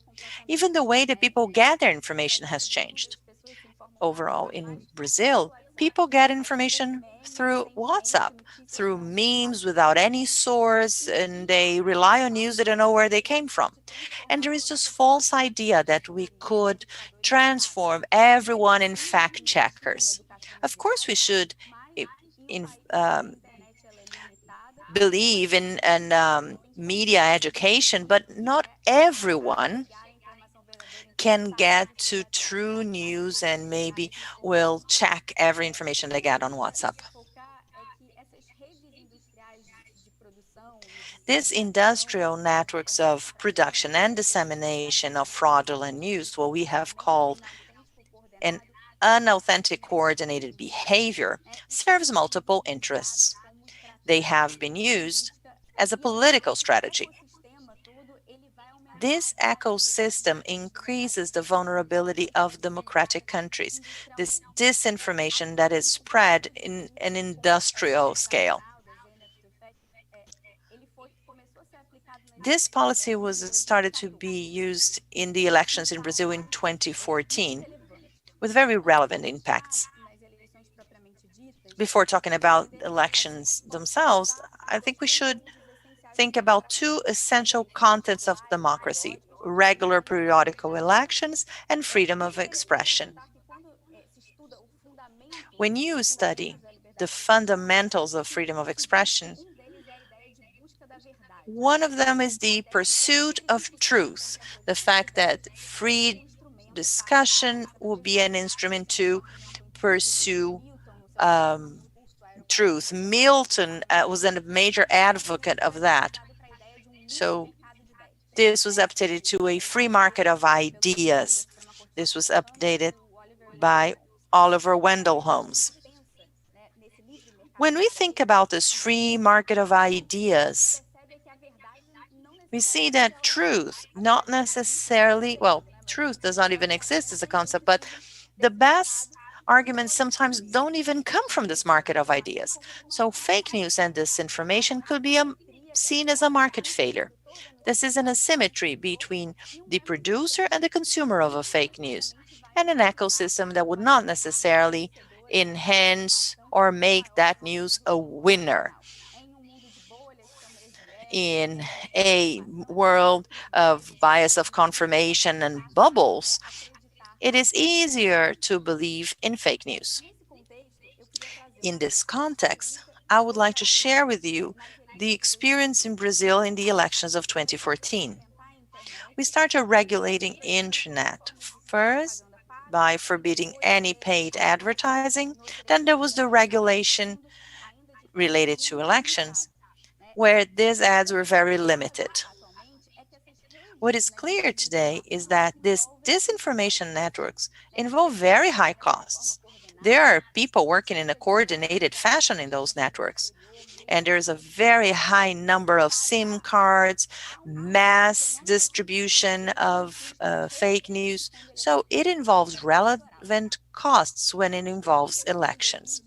Even the way that people gather information has changed. Overall, in Brazil, people get information through WhatsApp, through memes without any source, and they rely on news they don't know where they came from. And there is this false idea that we could transform everyone in fact checkers. Of course, we should i- in, believe in media education, but not everyone can get to true news and maybe will check every information they get on WhatsApp. These industrial networks of production and dissemination of fraudulent news, what we have called an unauthentic coordinated behavior, serves multiple interests. They have been used as a political strategy. This ecosystem increases the vulnerability of democratic countries, this disinformation that is spread in an industrial scale. This policy was started to be used in the elections in Brazil in 2014 with very relevant impacts. Before talking about elections themselves, I think we should think about two essential contents of democracy: regular periodical elections and freedom of expression. When you study the fundamentals of freedom of expression, one of them is the pursuit of truth, the fact that free discussion will be an instrument to pursue truth. Milton was a major advocate of that. So this was updated to a free market of ideas. This was updated by Oliver Wendell Holmes. When we think about this free market of ideas, we see that truth, not necessarily, well, truth does not even exist as a concept, but the best arguments sometimes don't even come from this market of ideas. So fake news and disinformation could be seen as a market failure. This is an asymmetry between the producer and the consumer of a fake news, and an ecosystem that would not necessarily enhance or make that news a winner. In a world of bias of confirmation and bubbles, it is easier to believe in fake news. In this context, I would like to share with you the experience in Brazil in the elections of 2014. We started regulating internet first by forbidding any paid advertising. Then there was the regulation related to elections, where these ads were very limited. What is clear today is that these disinformation networks involve very high costs. There are people working in a coordinated fashion in those networks. And there's a very high number of SIM cards, mass distribution of fake news. So it involves relevant costs when it involves elections.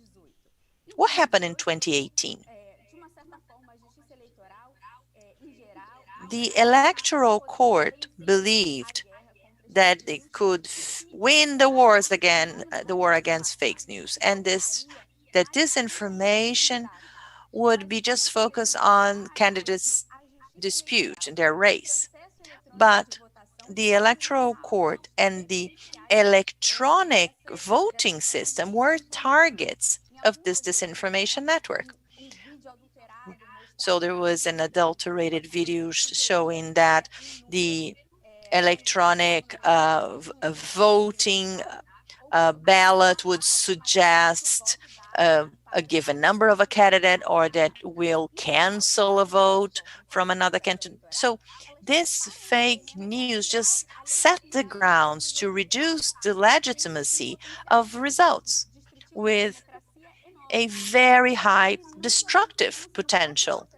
What happened in 2018? The Electoral Court believed that they could win the wars again, the war against fake news, and that disinformation would be just focused on candidates' dispute in their race. But the electoral court and the electronic voting system were targets of this disinformation network. So there was an adulterated video showing that the electronic voting ballot would suggest a given number of a candidate, or that will cancel a vote from another candidate. So this fake news just set the grounds to reduce the legitimacy of results with a very high destructive potential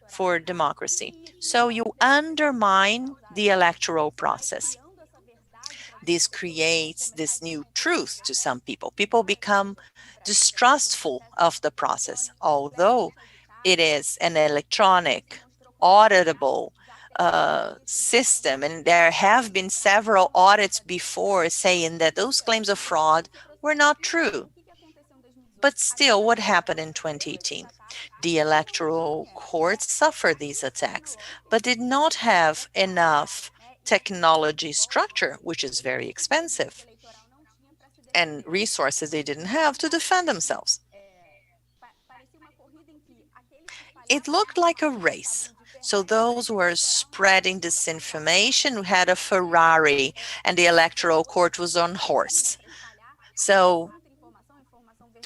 for democracy. So you undermine the electoral process. This creates this new truth to some people. People become distrustful of the process, although it is an electronic, auditable system. And there have been several audits before saying that those claims of fraud were not true. But still, what happened in 2018? The electoral court suffered these attacks, but did not have enough technology structure, which is very expensive, and resources they didn't have to defend themselves. It looked like a race. So those who were spreading disinformation had a Ferrari, and the electoral court was on horse. So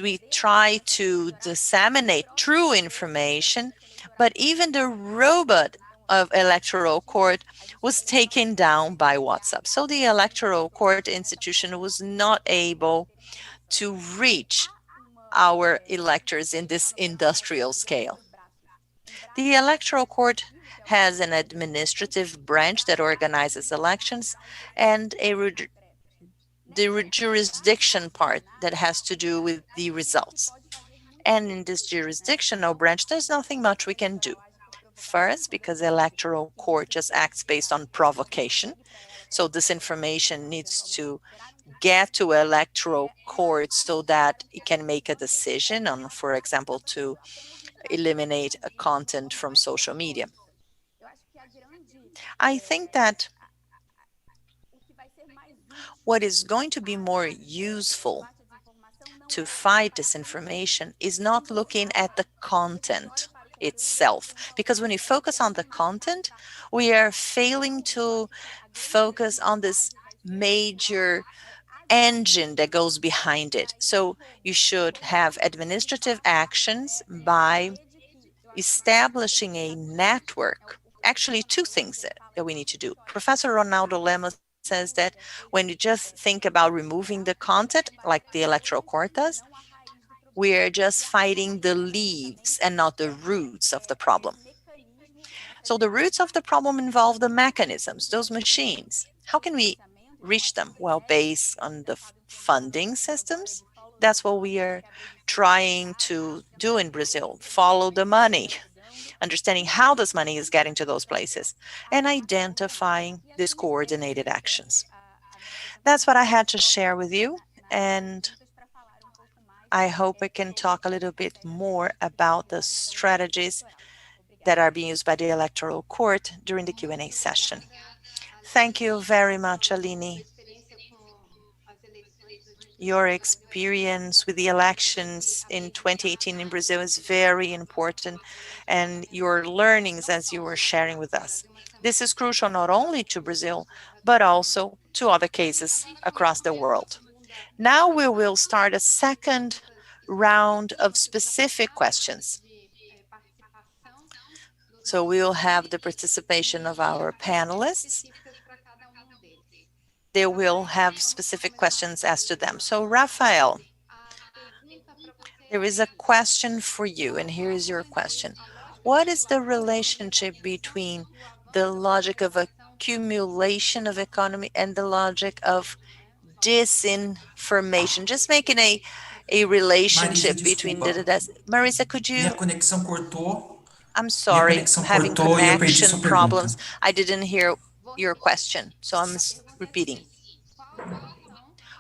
we try to disseminate true information, but even the robot of electoral court was taken down by WhatsApp. So the electoral court institution was not able to reach our electors in this industrial scale. The electoral court has an administrative branch that organizes elections and the jurisdiction part that has to do with the results. And in this jurisdictional branch, there's nothing much we can do. First, because the electoral court just acts based on provocation. So this information needs to get to electoral court so that it can make a decision on, for example, to eliminate a content from social media. I think that what is going to be more useful to fight disinformation is not looking at the content itself. Because when you focus on the content, we are failing to focus on this major engine that goes behind it. So you should have administrative actions by establishing a network. Actually, two things that we need to do. Professor Ronaldo Lemos says that when you just think about removing the content, like the electoral court does, we are just fighting the leaves and not the roots of the problem. So the roots of the problem involve the mechanisms, those machines. How can we reach them? Well, based on the funding systems. That's what we are trying to do in Brazil, follow the money, understanding how this money is getting to those places, and identifying these coordinated actions. That's what I had to share with you, and I hope I can talk a little bit more about the strategies that are being used by the electoral court during the Q&A session. Thank you very much, Aline. Your experience with the elections in 2018 in Brazil is very important, and your learnings as you were sharing with us. This is crucial not only to Brazil, but also to other cases across the world. Now we will start a second round of specific questions. So we will have the participation of our panelists. They will have specific questions asked to them. So Rafael, there is a question for you, and here is your question. What is the relationship between the logic of accumulation of economy and the logic of disinformation? Just making a relationship between Marisa, could you? Minha conexão cortou. I'm sorry, I'm having connection problems. I didn't hear your question, so I'm repeating.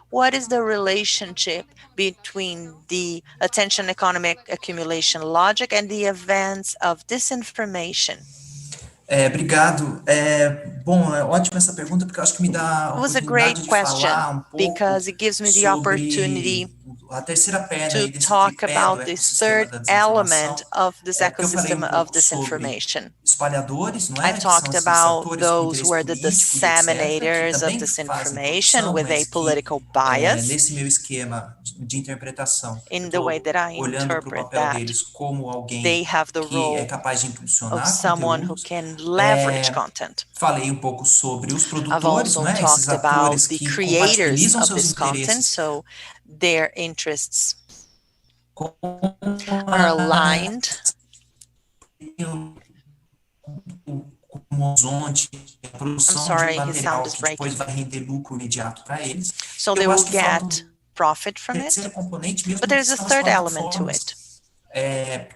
What is the relationship between the attention economic accumulation logic and the events of disinformation? Obrigado. Bom, é ótima essa pergunta, porque eu acho que me dá a It was a oportunidade great de question falar um pouco because it gives me the opportunity sobre a terceira perna to aí desse talk tripé do about this ecossistema third da element desinformação. of this Porque eu falei ecosystem um of pouco sobre disinformation. espalhadores, não I é? Que são talked esses about atores com those interesse who are the político e etc., que disseminators of também fazem disinformation produção, with a mas que, political bias nesse meu esquema de interpretação, eu in the way estou that I olhando para o interpret papel that. deles como alguém They have the que é role capaz de of impulsionar someone who conteúdos. can leverage content. Falei um pouco sobre os I've produtores, also não é? Esses talked about atores the que creators compatibilizam of seus this content, interesses so their interests com are aligned. o horizonte, a I'm produção de sorry, his sound material is que depois breaking. vai render lucro imediato para eles. So they Eu will acho que falta get profit from um it, terceiro componente, mesmo but que there's a são as third element to plataformas it,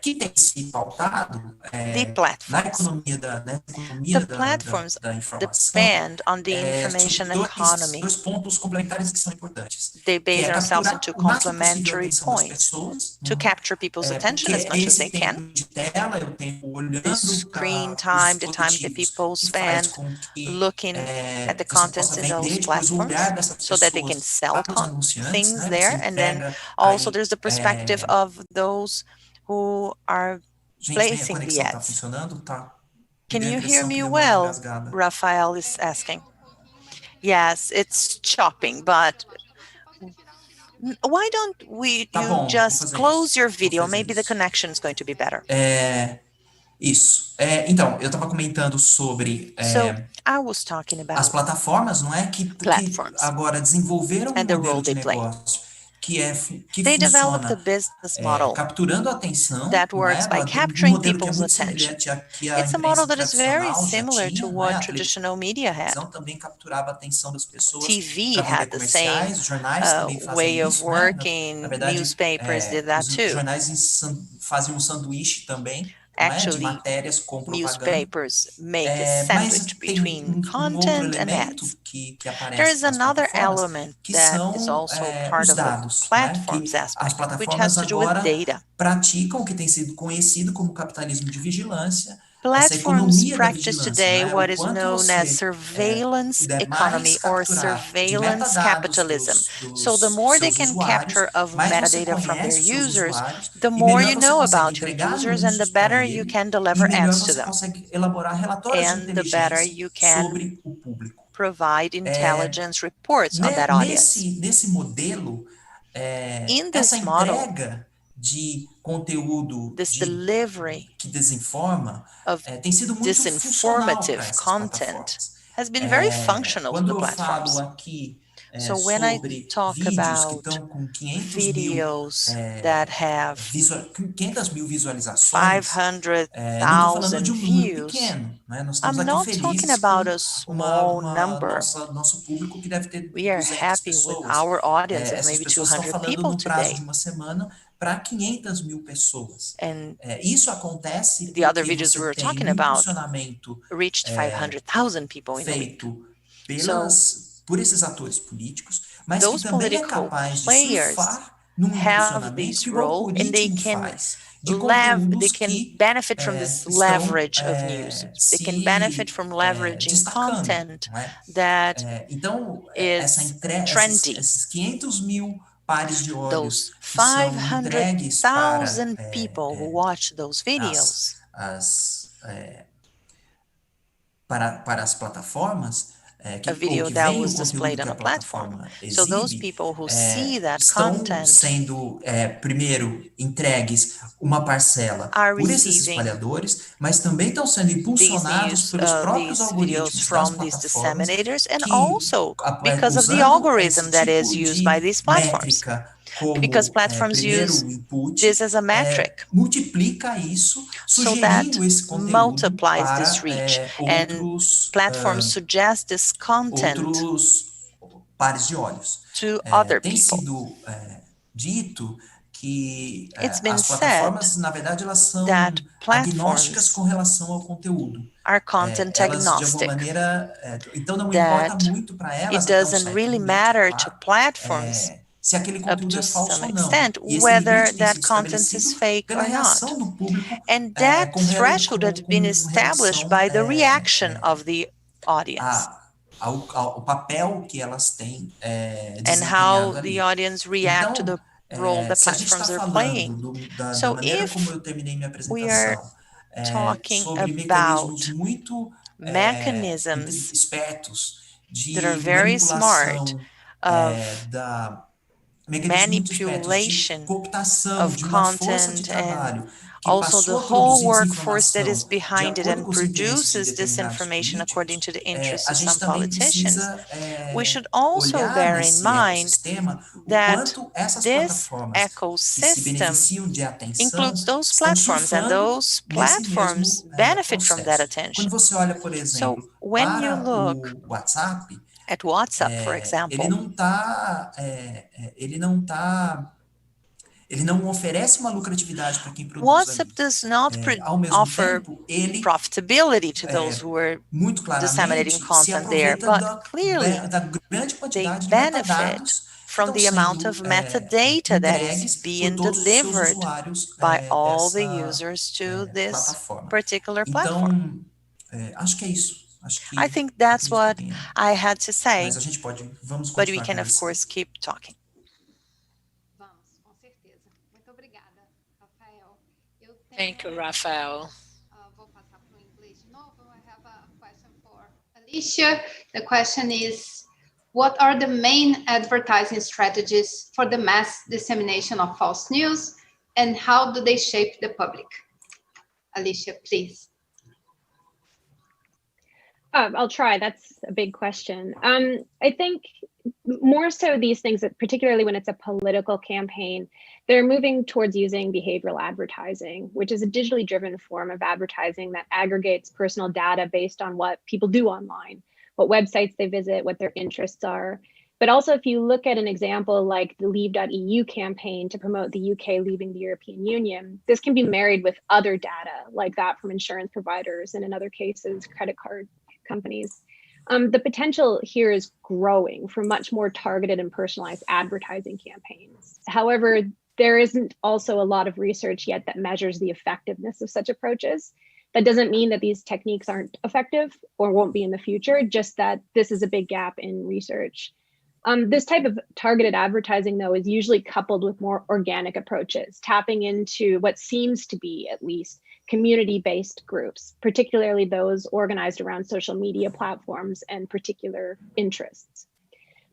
que tem se pautado the platforms. na The economia platforms da informação, depend on the information sobre economy. dois pontos complementares que são importantes, They que base é themselves capturar into o máximo possível a complementary atenção das points pessoas, to capture people's attention porque as é much as they esse can. tempo de tela, é o tempo The olhando screen para os time, the time that dispositivos, people que faz spend com que looking at the você possa contents in vender those depois o olhar platforms dessas so that they can pessoas sell para os anunciantes, things né? Você there. And then entrega also aí, there's the perspective of those who are gente, minha placing the conexão está ads. funcionando? Tá. Me Can deu a you hear impressão que me deu uma well? engasgada. Rafael is asking. Yes, it's chopping, but why don't Tá you bom, just close your video? Maybe the connection is going to be better. Isso. Então, eu estava comentando sobre So I was talking as about plataformas, não é? Que platforms agora desenvolveram um and the role modelo de they play. negócio que They developed a funciona business model capturando a atenção, that não works é? by Um capturing modelo que é people's muito attention. semelhante a que a It's a imprensa model that is very tradicional já similar to tinha, não é? what A traditional media had. televisão também capturava a atenção das pessoas TV para vender had the same comerciais, os jornais também fazem way of isso, né? Na working, verdade, newspapers did os that too. jornais fazem um sanduíche também, não é? De Actually, matérias com propaganda. newspapers make a Mas sandwich tem between outro content and elemento ads. que There aparece is nas another plataformas, element que that is são also part os of the dados, né? Que platforms as aspect, which plataformas has to do with agora data. praticam o que tem sido conhecido como capitalismo de vigilância, essa Platforms economia da practice vigilância, today né? what O is quanto known as você surveillance puder mais economy or capturar de surveillance metadados capitalism. So the dos more they seus can usuários, capture of mais você metadata from their conhece os seus users, usuários the e more melhor you você know consegue about your entregar users and the anúncios para better you ele can e deliver melhor ads to você them. consegue elaborar relatórios de And the better inteligência you can sobre o público. provide intelligence reports on that audience. Nesse modelo, In essa this model, entrega de conteúdo this delivery que desinforma of tem sido muito funcional para disinformative essas content plataformas. has been very functional to Quando the eu falo platforms. aqui So when I sobre talk vídeos que about estão com 500 videos that have 500 mil visualizações, não estou falando 500,000 de um número views, pequeno, né? Nós estamos I'm aqui not talking felizes about com a small number. nosso público que deve ter We are 200 happy with pessoas. our audience of Essas maybe pessoas estão 200 falando people no prazo today. de uma semana para 500 mil pessoas. And Isso acontece the other porque videos we você were tem talking um about impulsionamento reached 500,000 people in a week. feito So por esses atores políticos, mas que those também é political capaz de players surfar num have impulsionamento this que o role and they algoritmo can faz de conteúdos they can que benefit from this estão leverage of news. They can se benefit from leveraging destacando, content não é? that Então, is trendy. esses 500 mil pares de olhos Those que são entregues 500,000 people who watch those videos para as plataformas, a video que that veem o was conteúdo displayed que on a a platform. plataforma So those exibe, people who see that estão content sendo, primeiro, entregues uma parcela are por esses receiving espalhadores, mas também estão sendo impulsionados pelos próprios these videos algoritmos das from these plataformas disseminators and que, also because of the usando algorithm esse that is tipo used by de these platforms. métrica como Because platforms primeiro use input, this as a metric multiplica isso, so that sugerindo esse conteúdo multiplies para this reach and outros platforms suggest this content pares de olhos. to other Tem people. sido dito que It's been as said plataformas, na verdade, elas são that agnósticas platforms com relação ao conteúdo. are content Elas, de alguma agnostic, maneira, então não importa that muito para it elas, até um doesn't certo really limite, matter claro, to platforms se aquele up conteúdo to é falso some ou não. extent E esse whether limite tem that sido content is estabelecido fake pela or not. reação do público And that threshold has been established by the reaction relação of the audience o papel que elas têm and how desempenhado ali. the audience react to Então, the role that se a gente está platforms are falando playing. da So maneira como if eu terminei minha we are apresentação, talking sobre mecanismos about muito mechanisms espertos that are de very smart manipulação, of mecanismos muito espertos de manipulation cooptação of de uma força de content and trabalho que also the passou a whole produzir workforce that is desinformação de behind it acordo and com os interesses de produces determinados disinformation according políticos, to the interests a of gente some também politicians. precisa We should also olhar bear in nesse mind ecossistema o that quanto essas this plataformas que se ecosystem beneficiam de atenção includes those estão platforms, and surfando those nesse platforms mesmo benefit from that processo. Quando attention. você olha, por So exemplo, when you para look o WhatsApp, at WhatsApp, for ele example, não tá, ele não oferece uma lucratividade para quem produz ali. WhatsApp does not Ao mesmo offer tempo, ele profitability to those who are muito disseminating claramente se content there, aproveita but clearly da grande they quantidade de benefit metadados que from estão the amount sendo of metadata that is entregues por being todos os seus delivered usuários by all the dessa users to this plataforma. particular platform. Então, acho que é isso. Acho que I think that's acredito what que tenha. I had to say, Mas a gente vamos but we continuar can, of conversando. course, keep talking. Vamos, com certeza. Muito obrigada, Rafael. Thank you, Rafael. Vou passar para o inglês de novo. I have a question for Alicia. The question is, what are the main advertising strategies for the mass dissemination of false news, and how do they shape the public? Alicia, please. I'll try. That's a big question. I think more so these things, particularly when it's a political campaign, they're moving towards using behavioral advertising, which is a digitally driven form of advertising that aggregates personal data based on what people do online, what websites they visit, what their interests are. But also, if you look at an example like the Leave.eu campaign to promote the UK leaving the European Union, this can be married with other data like that from insurance providers and in other cases, credit card companies. The potential here is growing for much more targeted and personalized advertising campaigns. However, there isn't also a lot of research yet that measures the effectiveness of such approaches. That doesn't mean that these techniques aren't effective or won't be in the future, just that this is a big gap in research. This type of targeted advertising, though, is usually coupled with more organic approaches, tapping into what seems to be, at least, community-based groups, particularly those organized around social media platforms and particular interests.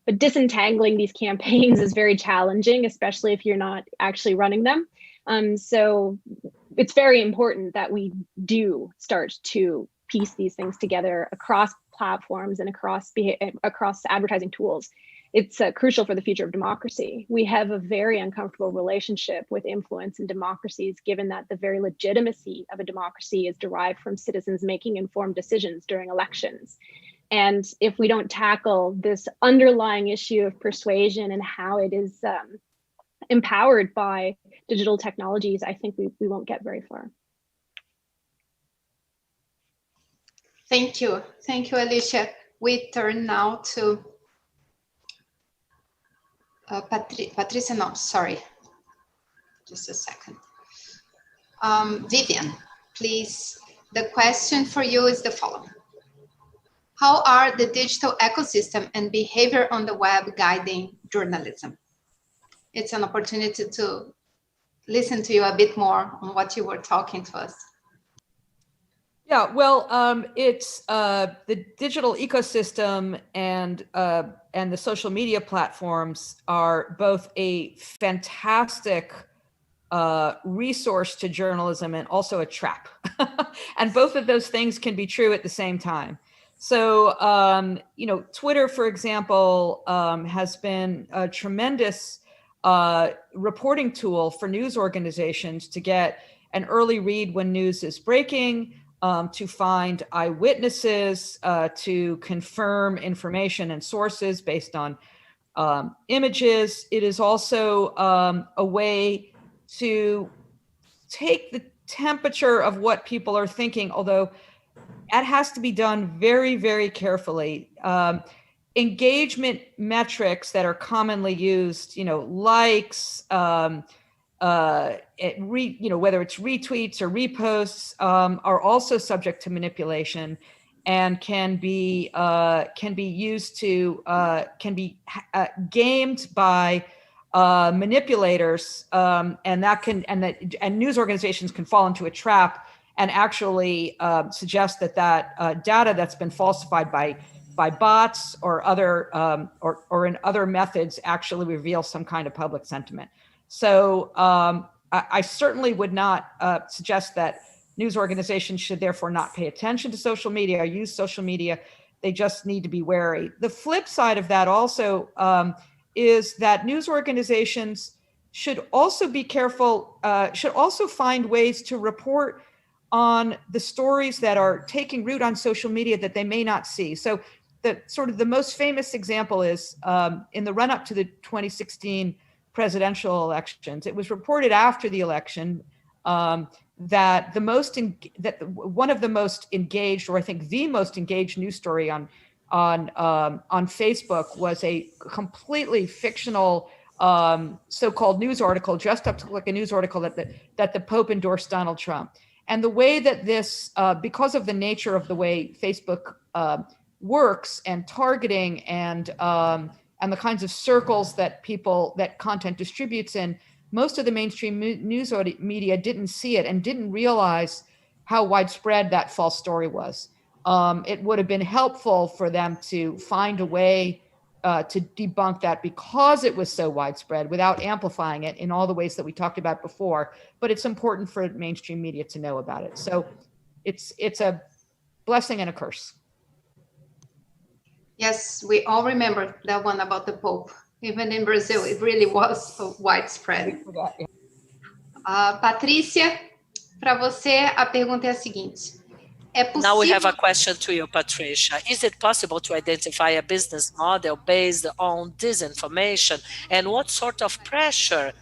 But disentangling these campaigns is very challenging, especially if you're not actually running them. So it's very important that we do start to piece these things together across platforms and across advertising tools. It's crucial for the future of democracy. We have a very uncomfortable relationship with influence in democracies, given that the very legitimacy of a democracy is derived from citizens making informed decisions during elections. And if we don't tackle this underlying issue of persuasion and how it is empowered by digital technologies, I think we won't get very far. Thank you. Thank you, Alicia. We turn now to Patricia, no, sorry. Just a second. Vivian, please. The question for you is the following. How are the digital ecosystem and behavior on the web guiding journalism? It's an opportunity to listen to you a bit more on what you were talking to us. Yeah, well, it's the digital ecosystem and the social media platforms are both a fantastic resource to journalism and also a trap. And both of those things can be true at the same time. So, Twitter, for example, has been a tremendous reporting tool for news organizations to get an early read when news is breaking, to find eyewitnesses, to confirm information and sources based on images. It is also a way to take the temperature of what people are thinking, although that has to be done very, very carefully. Engagement metrics that are commonly used, likes, whether it's retweets or reposts, are also subject to manipulation. and can be used to gamed by manipulators, and news organizations can fall into a trap and actually suggest that data that's been falsified by bots or other or in other methods actually reveal some kind of public sentiment. So I certainly would not suggest that news organizations should therefore not pay attention to social media or use social media. They just need to be wary. The flip side of that also is that news organizations should also be careful, should also find ways to report on the stories that are taking root on social media that they may not see. So the most famous example is in the run up to the 2016 presidential elections. It was reported after the election that one of the most engaged, or I think the most engaged news story on Facebook was a completely fictional so-called news article, dressed up to look like a news article that the Pope endorsed Donald Trump. And the way that this, because of the nature of the way Facebook works and targeting and the kinds of circles that content distributes in, most of the mainstream news media didn't see it and didn't realize how widespread that false story was. It would have been helpful for them to find a way to debunk that because it was so widespread without amplifying it in all the ways that we talked about before. But it's important for mainstream media to know about it. So it's a blessing and a curse. Yes, we all remember that one about the Pope. Even in Brazil, it really was widespread. Patrícia, para você, a pergunta é a seguinte. Now we have a question to you, Patricia. Is it possible to identify a business model based on disinformation? And what sort of pressure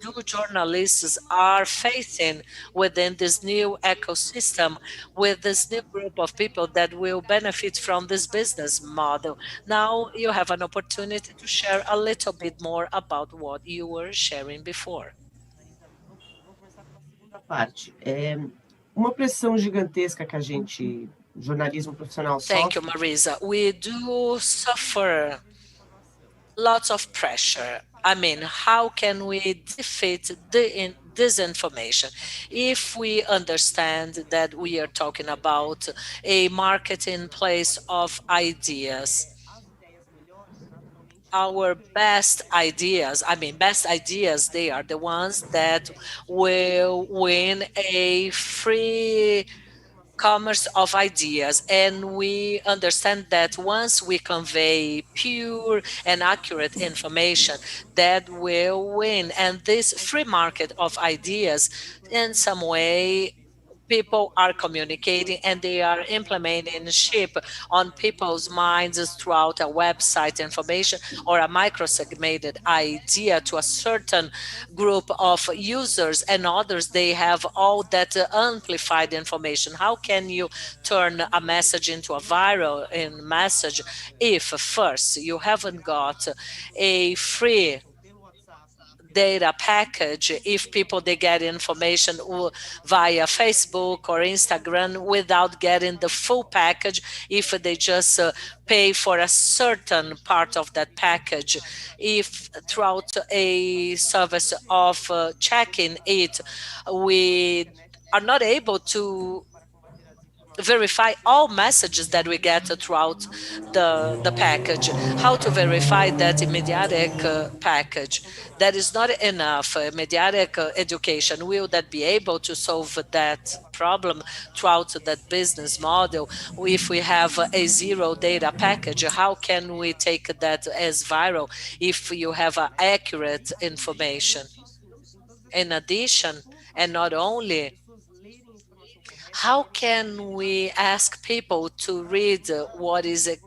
do journalists are facing within this new ecosystem, with this new group of people that will benefit from this business model? Now you have an opportunity to share a little bit more about what you were sharing before. Parte. Uma pressão gigantesca que a gente, jornalismo profissional, sofre. Thank you, Marisa. We do suffer lots of pressure. I mean, how can we defeat the disinformation? If we understand that we are talking about a marketplace of ideas, our best ideas, they are the ones that will win a free commerce of ideas. And we understand that once we convey pure and accurate information, that will win. And this free market of ideas, in some way, people are communicating and they are implementing chip on people's minds throughout a website information or a micro-segmented idea to a certain group of users, and others, they have all that amplified information. How can you turn a message into a viral message if first you haven't got a free data package, if people they get information via Facebook or Instagram without getting the full package, if they just pay for a certain part of that package, if throughout a service of checking it, we are not able to verify all messages that we get throughout the package. How to verify that mediatic package? That is not enough. Mediatic education, will that be able to solve that problem throughout that business model? If we have a zero data package, how can we take that as viral if you have accurate information? In addition, and not only, how can we ask people to read what is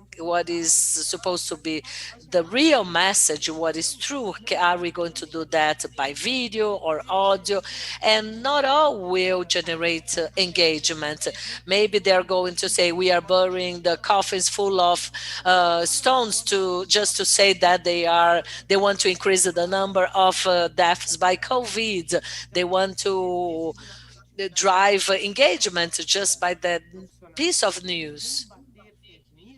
supposed to be the real message, what is true? Are we going to do that by video or audio? And not all will generate engagement. Maybe they're going to say we are burying the coffins full of stones just to say that they want to increase the number of deaths by COVID. They want to drive engagement just by that piece of news.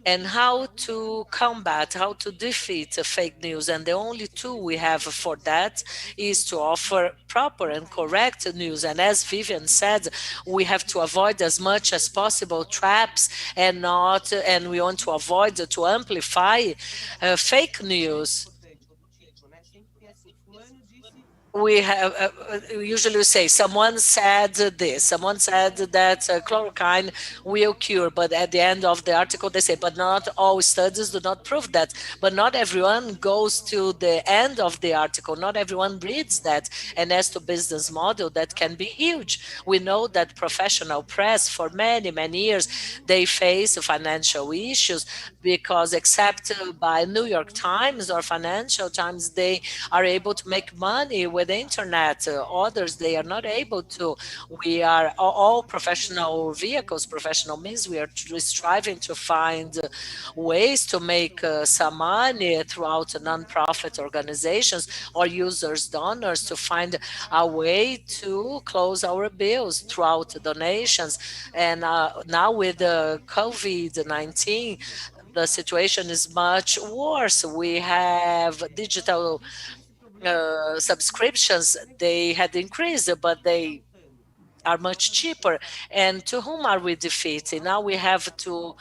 and how to combat, how to defeat fake news. And the only tool we have for that is to offer proper and correct news. And as Vivian said, we have to avoid as much as possible traps and not, and we want to avoid to amplify fake news. We have usually we say someone said this, someone said that chloroquine will cure, but at the end of the article they say, but not all studies do not prove that. But not everyone goes to the end of the article, not everyone reads that. And as to business model, that can be huge. We know that professional press for many years, they face financial issues because except by New York Times or Financial Times, they are able to make money with the internet. Others, they are not able to. We are all professional vehicles, professional means. We are striving to find ways to make some money throughout non-profit organizations or users, donors, to find a way to close our bills throughout donations. And now with the COVID-19, the situation is much worse. We have digital subscriptions. They had increased, but they are much cheaper. And to whom are we defeating? Now we have to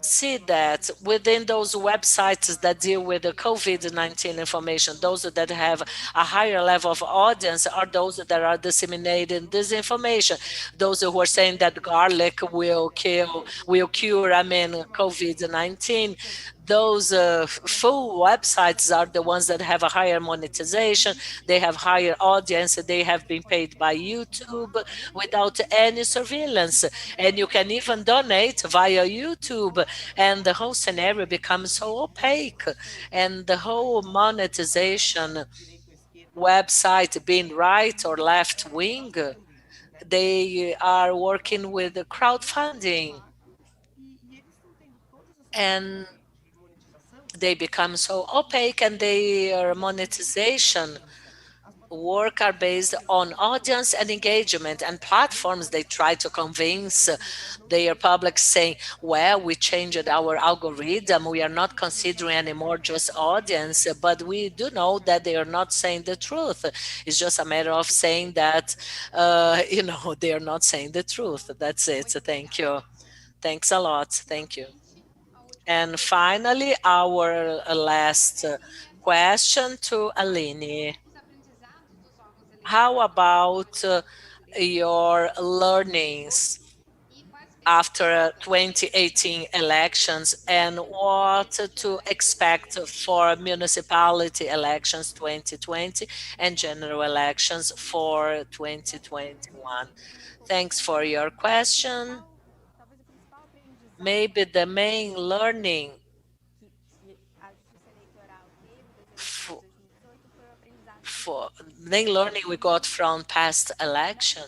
see that within those websites that deal with the COVID-19 information, those that have a higher level of audience are those that are disseminating disinformation. Those who are saying that garlic will cure, COVID-19. Those full websites are the ones that have a higher monetization, they have higher audience, they have been paid by YouTube without any surveillance. And you can even donate via YouTube, and the whole scenario becomes so opaque. And the whole monetization website, being right or left wing, they are working with the crowdfunding. And they become so opaque, and their monetization work are based on audience and engagement. And platforms, they try to convince their public saying, well, we changed our algorithm, we are not considering anymore just audience. But we do know that they are not saying the truth. It's just a matter of saying that they are not saying the truth. That's it. Thank you. Thanks a lot. Thank you. And finally, our last question to Aline. How about your learnings after 2018 elections, and what to expect for municipality elections 2020 and general elections for 2021? Thanks for your question. Maybe the main learning for, we got from past election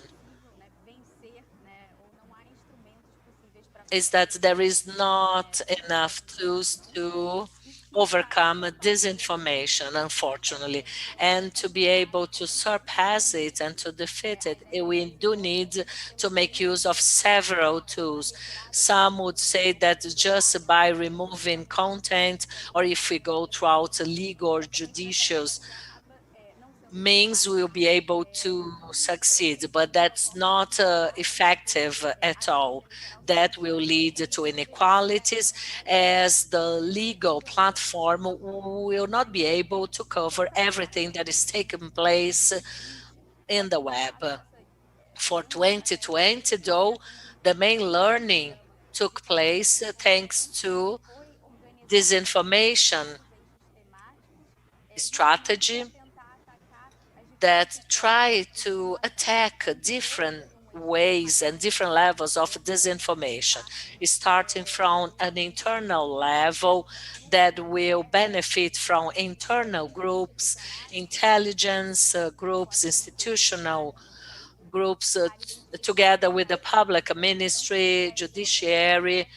is that there is not enough tools to overcome disinformation, unfortunately, and to be able to surpass it and to defeat it, we do need to make use of several tools. Some would say that just by removing content, or if we go throughout legal or judicial means, we'll be able to succeed, but that's not effective at all. That will lead to inequalities, as the legal platform will not be able to cover everything that is taking place in the web. For 2020, though, the main learning took place thanks to disinformation strategy that try to attack different ways and different levels of disinformation, starting from an internal level that will benefit from internal groups, intelligence groups, institutional groups, together with the public ministry, judiciary,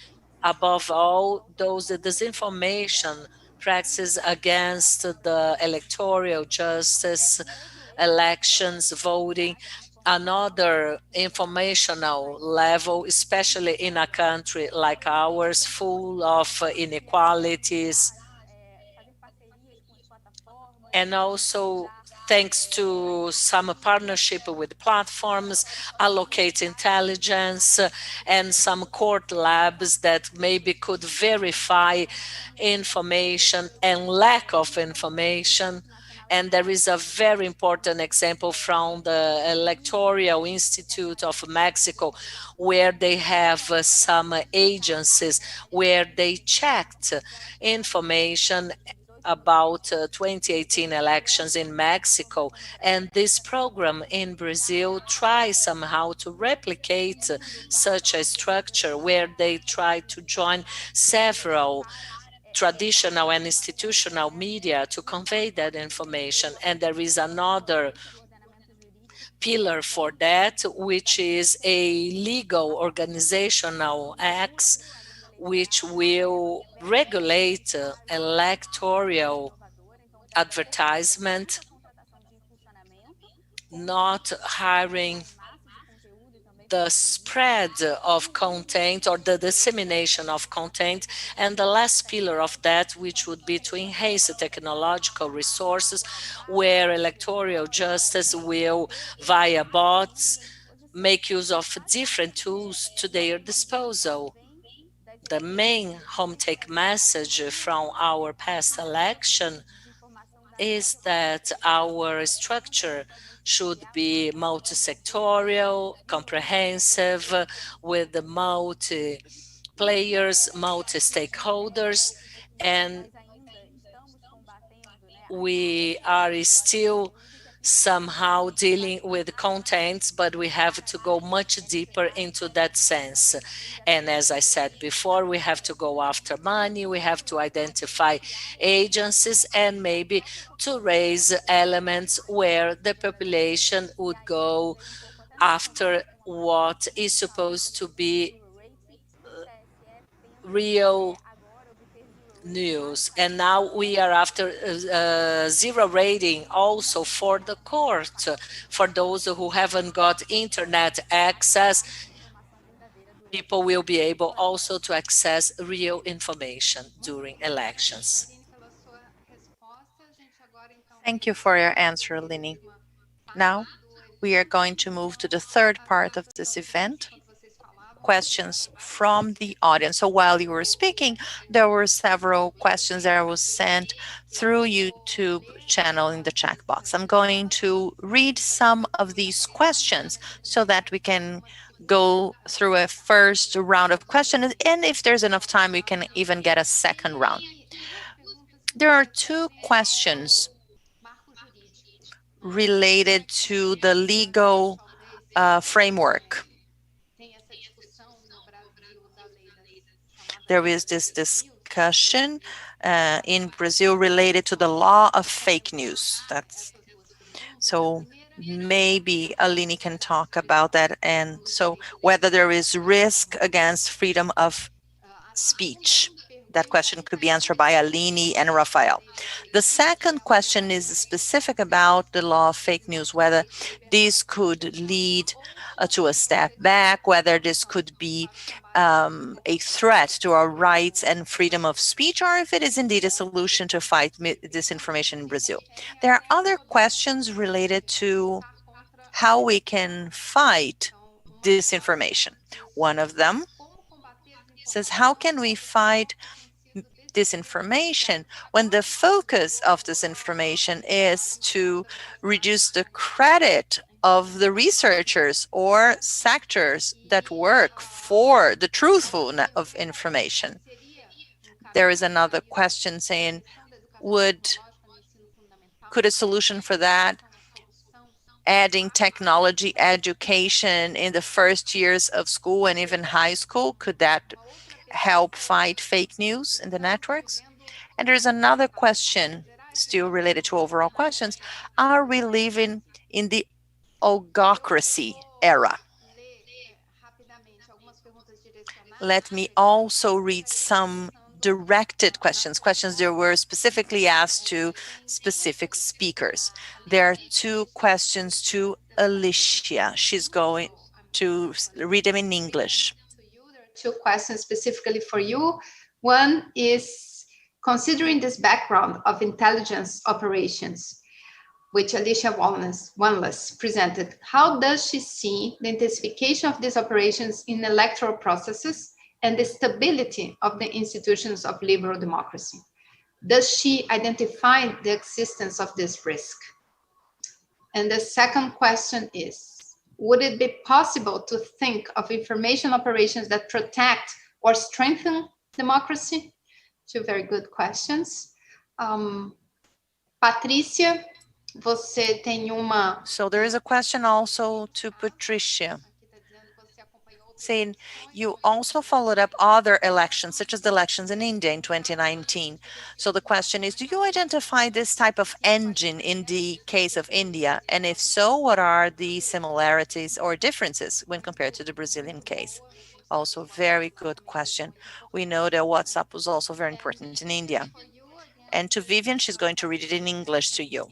above all, those disinformation practices against the electoral justice, elections, voting, another informational level, especially in a country like ours, full of inequalities. And also, thanks to some partnership with platforms, allocate intelligence, and some court labs that maybe could verify information and lack of information. And there is a very important example from the Electoral Institute of Mexico, where they have some agencies where they checked information about 2018 elections in Mexico. And this program in Brazil tries somehow to replicate such a structure where they try to join several traditional and institutional media to convey that information. And there is another pillar for that, which is a legal organizational acts which will regulate electoral advertisement, not hiring the spread of content or the dissemination of content. And the last pillar of that, which would be to enhance the technological resources, where electoral justice will, via bots, make use of different tools to their disposal. The main home take message from our past election is that our structure should be multi-sectorial, comprehensive, with the multi-players, multi-stakeholders, and we are still somehow dealing with contents, but we have to go much deeper into that sense. And as I said before, we have to go after money, we have to identify agencies, and maybe to raise elements where the population would go after what is supposed to be real news. And now we are after zero rating also for the court. For those who haven't got internet access, people will be able also to access real information during elections. Thank you for your answer, Lini. Now, we are going to move to the third part of this event, questions from the audience. So while you were speaking, there were several questions that was sent through YouTube channel in the chat box. I'm going to read some of these questions so that we can go through a first round of questions, and if there's enough time, we can even get a second round. There are two questions related to the legal framework. There is this discussion in Brazil related to the law of fake news. So maybe Aline can talk about that, and so whether there is risk against freedom of speech. That question could be answered by Aline and Rafael. The second question is specific about the law of fake news, whether this could lead to a step back, whether this could be a threat to our rights and freedom of speech, or if it is indeed a solution to fight disinformation in Brazil. There are other questions related to how we can fight disinformation. One of them says, how can we fight disinformation when the focus of disinformation is to reduce the credit of the researchers or sectors that work for the truthfulness of information? There is another question saying, could a solution for that adding technology education in the first years of school and even high school, could that help fight fake news in the networks? And there's another question still related to overall questions. Are we living in the oligarchy era? Let me also read some directed questions, questions that were specifically asked to specific speakers. There are 2 questions to Alicia. She's going to read them in English. 2 questions specifically for you. One is, considering this background of intelligence operations, which Alicia Wanless presented, how does she see the intensification of these operations in electoral processes and the stability of the institutions of liberal democracy? Does she identify the existence of this risk? And the second question is, would it be possible to think of information operations that protect or strengthen democracy? 2 very good questions. Patrícia, você tem uma... So there is a question also to Patricia, saying you also followed up other elections, such as the elections in India in 2019. So the question is, do you identify this type of engine in the case of India? And if so, what are the similarities or differences when compared to the Brazilian case? Also, very good question. We know that WhatsApp was also very important in India. And to Vivian, she's going to read it in English to you.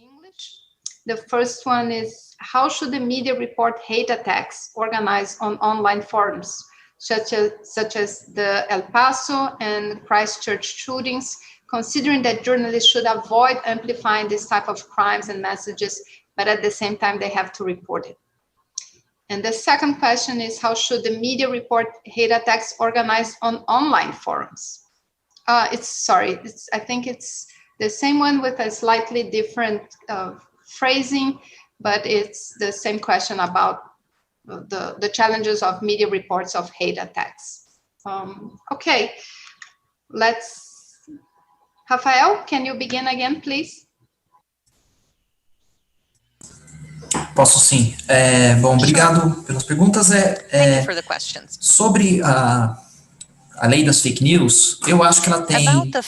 The first one is, how should the media report hate attacks organized on online forums, such as the El Paso and Christchurch shootings, considering that journalists should avoid amplifying this type of crimes and messages, but at the same time, they have to report it? And the second question is, how should the media report hate attacks organized on online forums? I think it's the same one with a slightly different phrasing, but it's the same question about the challenges of media reports of hate attacks. Okay, Rafael, can you begin again, please? Posso sim. Bom, obrigado pelas perguntas. Thank you for the questions. Sobre a lei das fake news, eu acho que ela tem até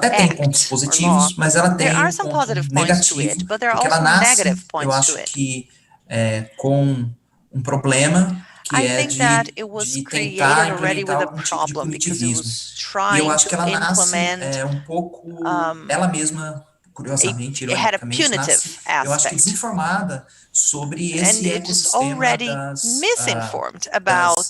tem pontos positivos, mas ela tem pontos negativos, porque ela nasce, eu acho que com um problema que é de tentar implementar algum tipo de punitivismo. E eu acho que ela nasce um pouco, ela mesma, curiosamente, ironicamente, nasce, eu acho que desinformada sobre esse ecossistema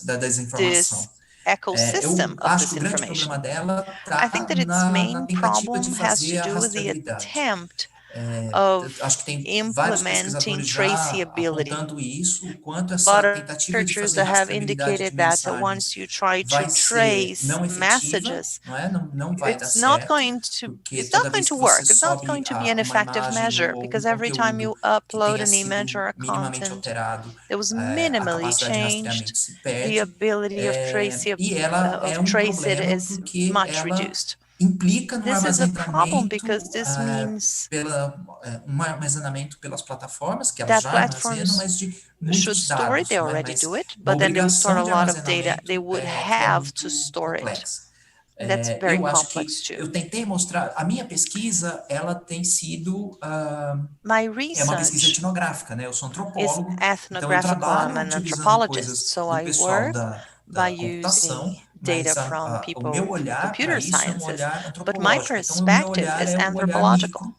da desinformação. Ecosystem eu acho que o grande problema dela está na tentativa de fazer a rastreabilidade. Acho que tem vários pesquisadores já apontando isso, o quanto essa tentativa de fazer rastreabilidade de mensagens vai ser não efetiva, não vai dar certo, porque toda vez que você sobe uma imagem ou um conteúdo que tenha sido minimamente alterado, a capacidade de rastreamento se perde, e ela é um problema porque ela implica no armazenamento pelas plataformas, que elas já armazenam, mas de muitos dados, mas uma obrigação de armazenamento muito complexa. Eu acho que eu tentei mostrar, a minha pesquisa, ela tem sido uma pesquisa etnográfica, né? Eu sou antropólogo, então eu trabalho utilizando coisas do pessoal da computação, data from people from computer sciences, but my então, perspective is anthropological.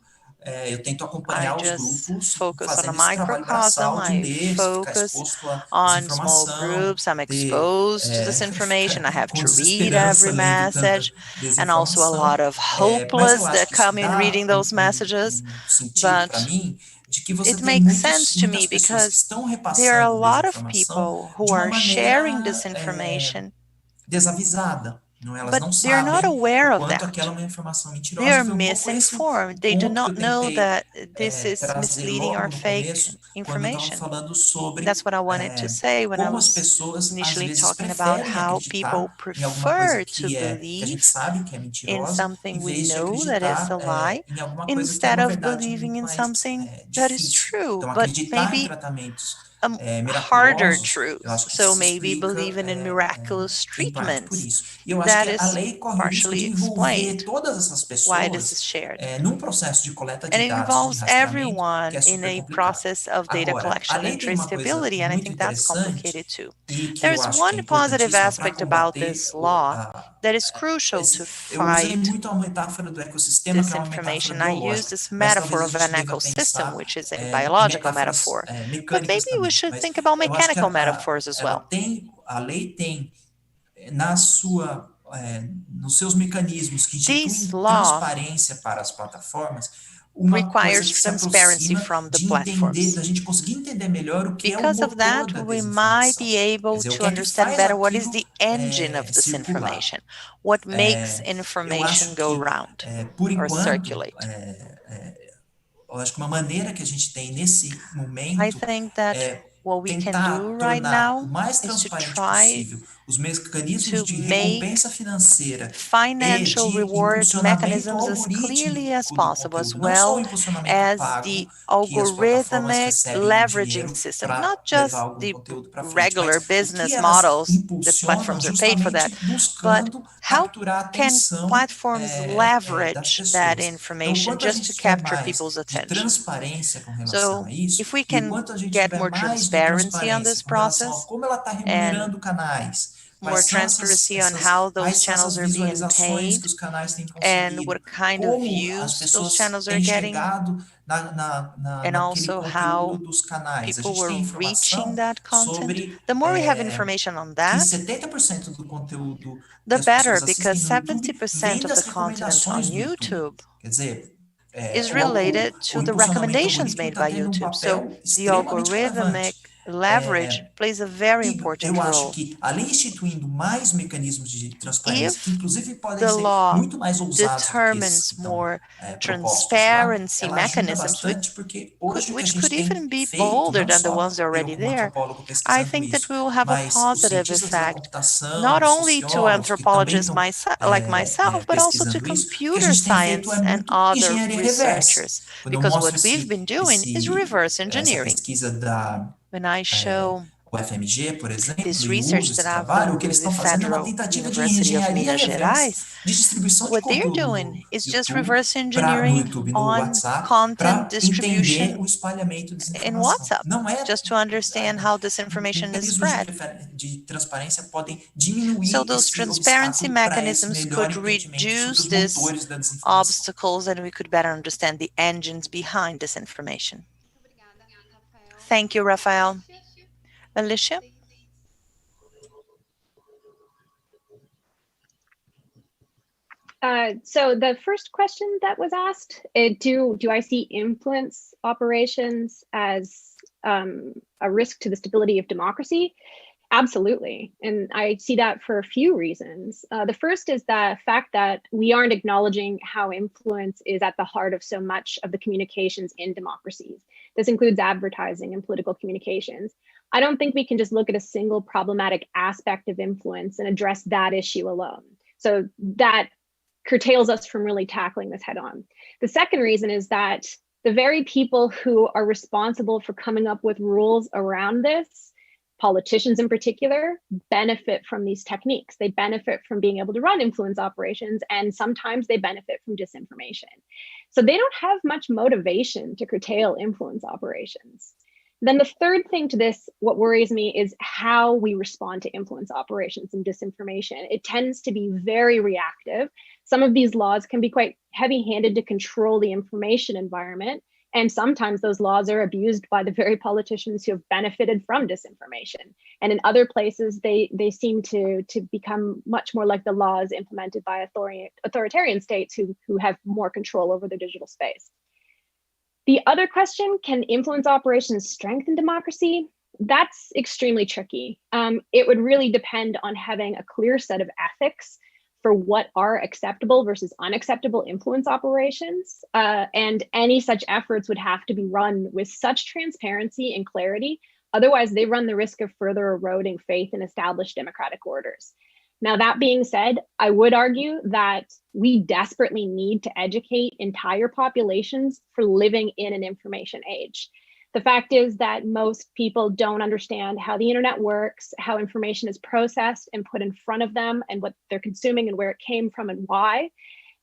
Eu tento acompanhar os grupos fazendo esse trabalho braçal de ler, ficar exposto à desinformação, small groups, I'm exposed to disinformation, I have to read every message, and also a lot of hopeless that come in reading those messages, but it makes sense to me because there are a lot of people who are sharing this information desavisada. But they're not aware of that. They are misinformed. They do not know that this is misleading or fake information. That's what I wanted to say when I was initially talking about how people prefer to believe in something we know that is a lie instead of believing in something that is true, but maybe harder truth. So maybe believing in miraculous treatments. That is partially explained why this is shared. And it involves everyone in a process of data collection and traceability, and I think that's complicated too. There's one positive aspect about this law that is crucial to fight disinformation. I use this metaphor of an ecosystem, which is a biological metaphor, but maybe we should think about mechanical metaphors as well. A lei tem nos seus mecanismos que instituem transparência para as plataformas, uma coisa que se aproxima da gente conseguir entender melhor o que é o motor da desinformação. We might be able to understand better what is the engine of disinformation, what makes information go round or circulate. Eu acho que uma maneira que a gente tem nesse momento I think that what we can do right now is to try os mecanismos de recompensa financeira financial reward mechanisms as clearly as possible, as well as the algorithmic leveraging system, not just the regular business models, the platforms are paid for that, but how can platforms leverage that information just to capture people's attention? So if we can get more transparency on this process and more transparency on how those channels are being paid and what kind of views those channels are getting, and also how people were reaching that content. The more we have information on that, the better, because 70% of the content on YouTube is related to the recommendations made by YouTube. So the algorithmic leverage plays a very important role. If the law determines more transparency mechanisms, which could even be bolder than the ones already there, I think that we will have a positive effect, not only to anthropologists like myself, but also to computer science and other researchers, because what we've been doing is reverse engineering. When I show this research that I've done with the Federal University of Minas Gerais, what they're doing is just reverse engineering on content distribution in WhatsApp, just to understand how this information is spread. So those transparency mechanisms could reduce these obstacles, and we could better understand the engines behind this information. Thank you, Rafael. Alicia? So the first question that was asked, do I see influence operations as a risk to the stability of democracy? Absolutely. And I see that for a few reasons. The first is the fact that we aren't acknowledging how influence is at the heart of so much of the communications in democracies. This includes advertising and political communications. I don't think we can just look at a single problematic aspect of influence and address that issue alone. So that curtails us from really tackling this head on. The second reason is that the very people who are responsible for coming up with rules around this, politicians in particular, benefit from these techniques. They benefit from being able to run influence operations, and sometimes they benefit from disinformation. So they don't have much motivation to curtail influence operations. Then the third thing to this, what worries me, is how we respond to influence operations and disinformation. It tends to be very reactive. Some of these laws can be quite heavy-handed to control the information environment. And sometimes those laws are abused by the very politicians who have benefited from disinformation. And in other places, they seem to become much more like the laws implemented by authoritarian states who have more control over the digital space. The other question, can influence operations strengthen democracy? That's extremely tricky. It would really depend on having a clear set of ethics for what are acceptable versus unacceptable influence operations. And any such efforts would have to be run with such transparency and clarity. Otherwise, they run the risk of further eroding faith in established democratic orders. Now, that being said, I would argue that we desperately need to educate entire populations for living in an information age. The fact is that most people don't understand how the internet works, how information is processed and put in front of them, and what they're consuming and where it came from and why.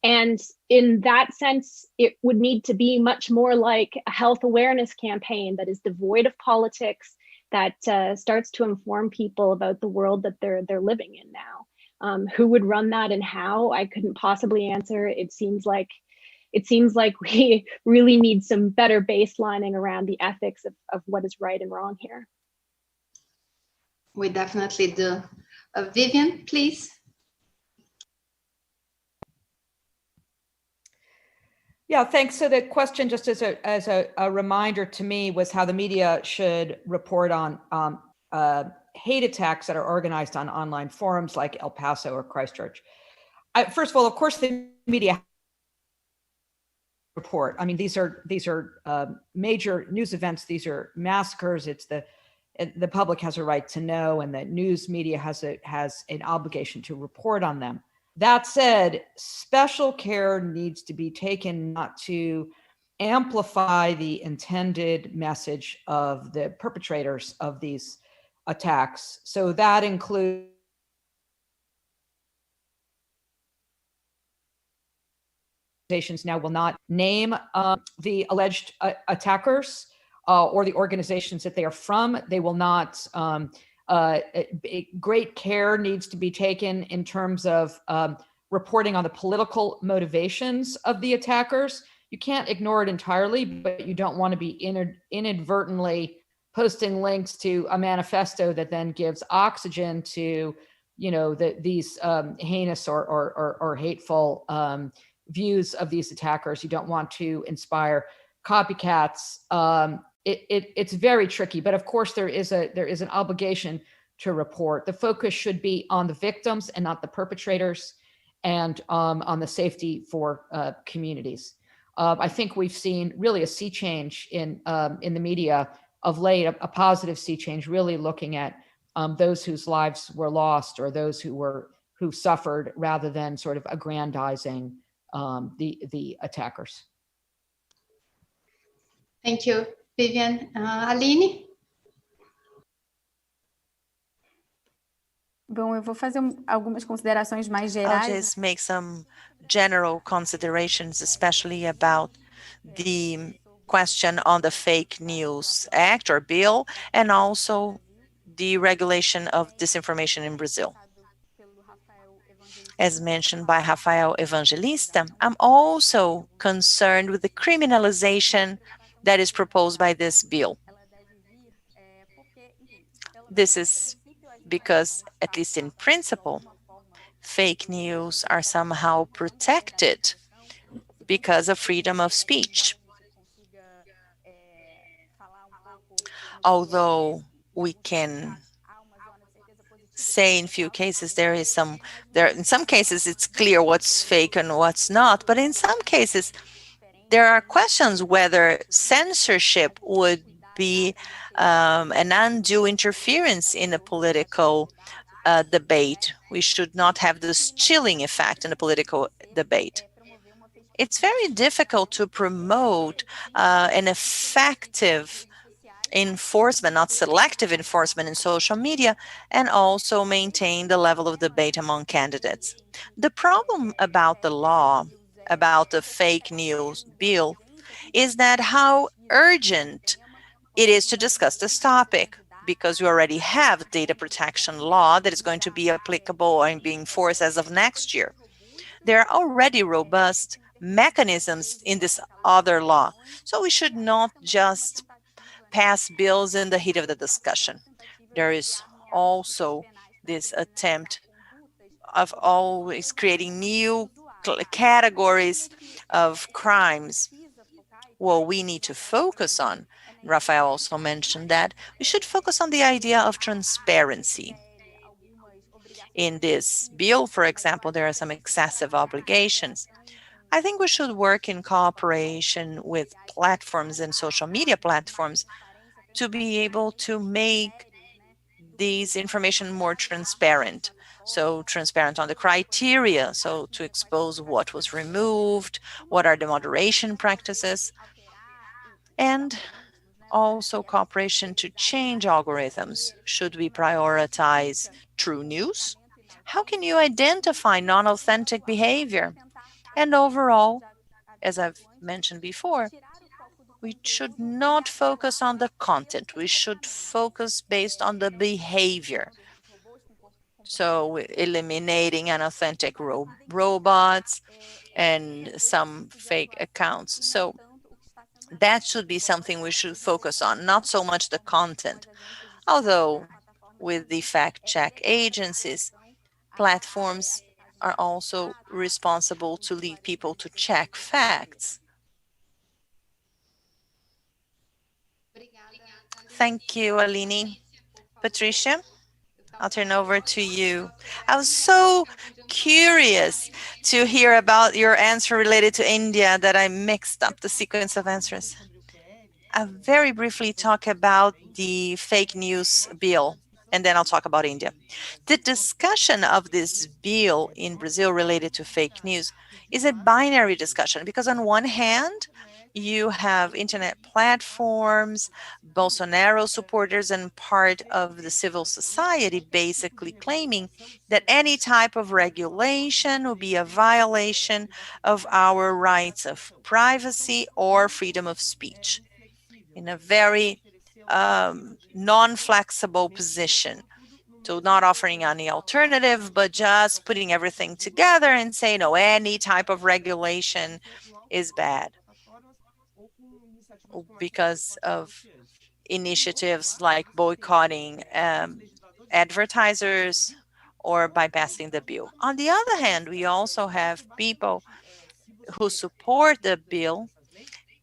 And in that sense, it would need to be much more like a health awareness campaign that is devoid of politics, that starts to inform people about the world that they're living in now. Who would run that and how? I couldn't possibly answer. It seems like we really need some better baselining around the ethics of what is right and wrong here. We definitely do. Vivian, please. Yeah, thanks. So the question, just as a reminder to me, was how the media should report on hate attacks that are organized on online forums like El Paso or Christchurch. First of all, of course, the media report. I mean, these are major news events. These are massacres. It's the public has a right to know, and the news media has an obligation to report on them. That said, special care needs to be taken not to amplify the intended message of the perpetrators of these attacks. So that includes now will not name the alleged attackers or the organizations that they are from. They will not, great care needs to be taken in terms of reporting on the political motivations of the attackers. You can't ignore it entirely, but you don't want to be inadvertently posting links to a manifesto that then gives oxygen to, these heinous or hateful views of these attackers. You don't want to inspire copycats. It's very tricky, but of course there is an obligation to report. The focus should be on the victims and not the perpetrators, and on the safety for communities. I think we've seen really a sea change in the media of late, a positive sea change, really looking at those whose lives were lost or those who suffered, rather than sort of aggrandizing the attackers. Thank you, Vivian. Aline? Bom, eu vou fazer algumas considerações mais gerais. I'll just make some general considerations, especially about the question on the Fake News Act or bill, and also the regulation of disinformation in Brazil. As mentioned by Rafael Evangelista, I'm also concerned with the criminalization that is proposed by this bill. This is because, at least in principle, fake news are somehow protected because of freedom of speech. Although we can say in few cases in some cases it's clear what's fake and what's not, but in some cases there are questions whether censorship would be an undue interference in a political debate. We should not have this chilling effect in a political debate. It's very difficult to promote an effective enforcement, not selective enforcement, in social media, and also maintain the level of debate among candidates. The problem about the law, about the fake news bill, is that how urgent it is to discuss this topic, because we already have data protection law that is going to be applicable and being enforced as of next year. There are already robust mechanisms in this other law, so we should not just pass bills in the heat of the discussion. There is also this attempt of always creating new categories of crimes. Well, we need to focus on, Rafael also mentioned that, we should focus on the idea of transparency. In this bill, for example, there are some excessive obligations. I think we should work in cooperation with platforms and social media platforms to be able to make these information more transparent. So transparent on the criteria, so to expose what was removed, what are the moderation practices, and Also, cooperation to change algorithms. Should we prioritize true news? How can you identify non-authentic behavior? And overall, as I've mentioned before, we should not focus on the content. We should focus based on the behavior. So eliminating unauthentic robots and some fake accounts. So that should be something we should focus on, not so much the content. Although with the fact check agencies, platforms are also responsible to lead people to check facts. Thank you, Aline. Patricia, I'll turn over to you. I was so curious to hear about your answer related to India that I mixed up the sequence of answers. I'll very briefly talk about the fake news bill, and then I'll talk about India. The discussion of this bill in Brazil related to fake news is a binary discussion because on one hand, you have internet platforms, Bolsonaro supporters, and part of the civil society basically claiming that any type of regulation will be a violation of our rights of privacy or freedom of speech in a very non-flexible position. So not offering any alternative, but just putting everything together and saying, no, any type of regulation is bad because of initiatives like boycotting advertisers or bypassing the bill. On the other hand, we also have people who support the bill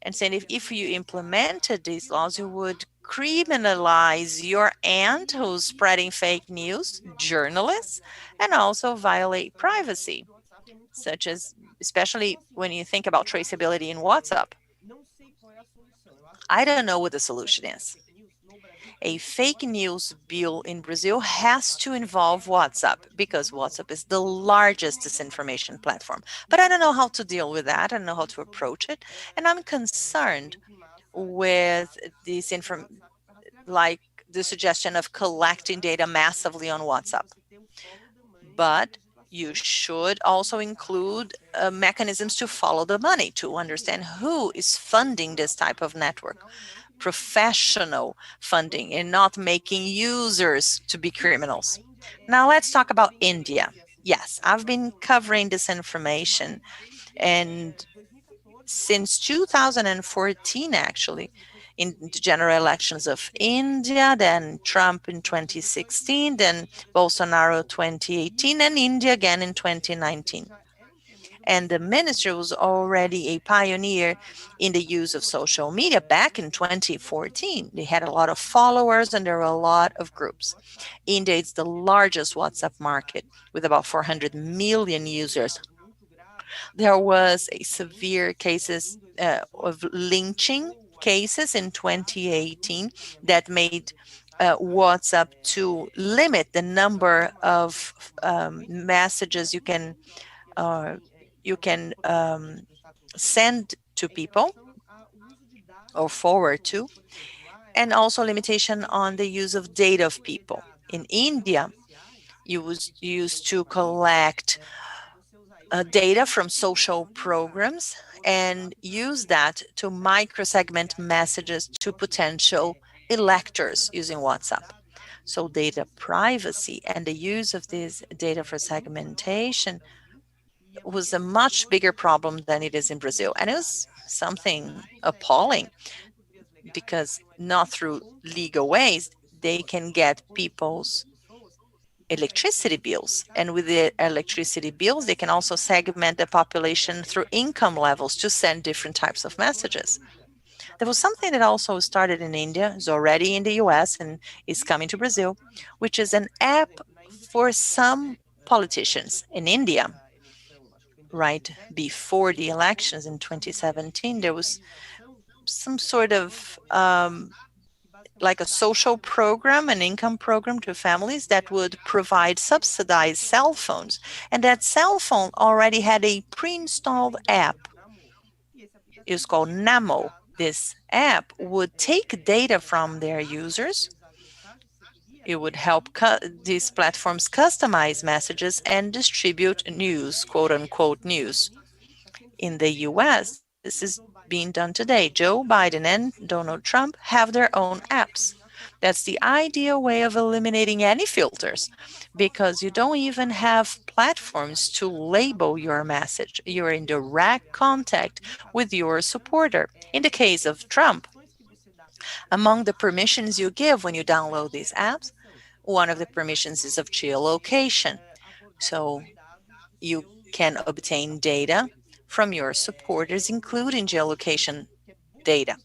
and saying if you implemented these laws, you would criminalize your aunt who's spreading fake news, journalists, and also violate privacy, such as, especially when you think about traceability in WhatsApp. I don't know what the solution is. A fake news bill in Brazil has to involve WhatsApp because WhatsApp is the largest disinformation platform. But I don't know how to deal with that. I don't know how to approach it. And I'm concerned with this like the suggestion of collecting data massively on WhatsApp. But you should also include mechanisms to follow the money, to understand who is funding this type of network. Professional funding and not making users to be criminals. Now let's talk about India. Yes, I've been covering disinformation, and since 2014, actually, in the general elections of India, then Trump in 2016, then Bolsonaro 2018, and India again in 2019. And the minister was already a pioneer in the use of social media back in 2014. They had a lot of followers and there were a lot of groups. India is the largest WhatsApp market with about 400 million users. There was a severe cases of lynching cases in 2018 that made WhatsApp to limit the number of messages you can send to people or forward to, and also limitation on the use of data of people. In India, you used to collect data from social programs and use that to microsegment messages to potential electors using WhatsApp. So data privacy and the use of this data for segmentation was a much bigger problem than it is in Brazil. And it was something appalling because not through legal ways, they can get people's electricity bills. And with the electricity bills, they can also segment the population through income levels to send different types of messages. There was something that also started in India, is already in the US and is coming to Brazil, which is an app for some politicians in India. Right before the elections in 2017, there was some sort of like a social program, an income program to families that would provide subsidized cell phones. And that cell phone already had a pre-installed app. It's called Namo. This app would take data from their users. It would help these platforms customize messages and distribute news, quote unquote news. In the US, this is being done today. Joe Biden and Donald Trump have their own apps. That's the ideal way of eliminating any filters because you don't even have platforms to label your message. You're in direct contact with your supporter. In the case of Trump, among the permissions you give when you download these apps, one of the permissions is of geolocation. So you can obtain data from your supporters, including geolocation data.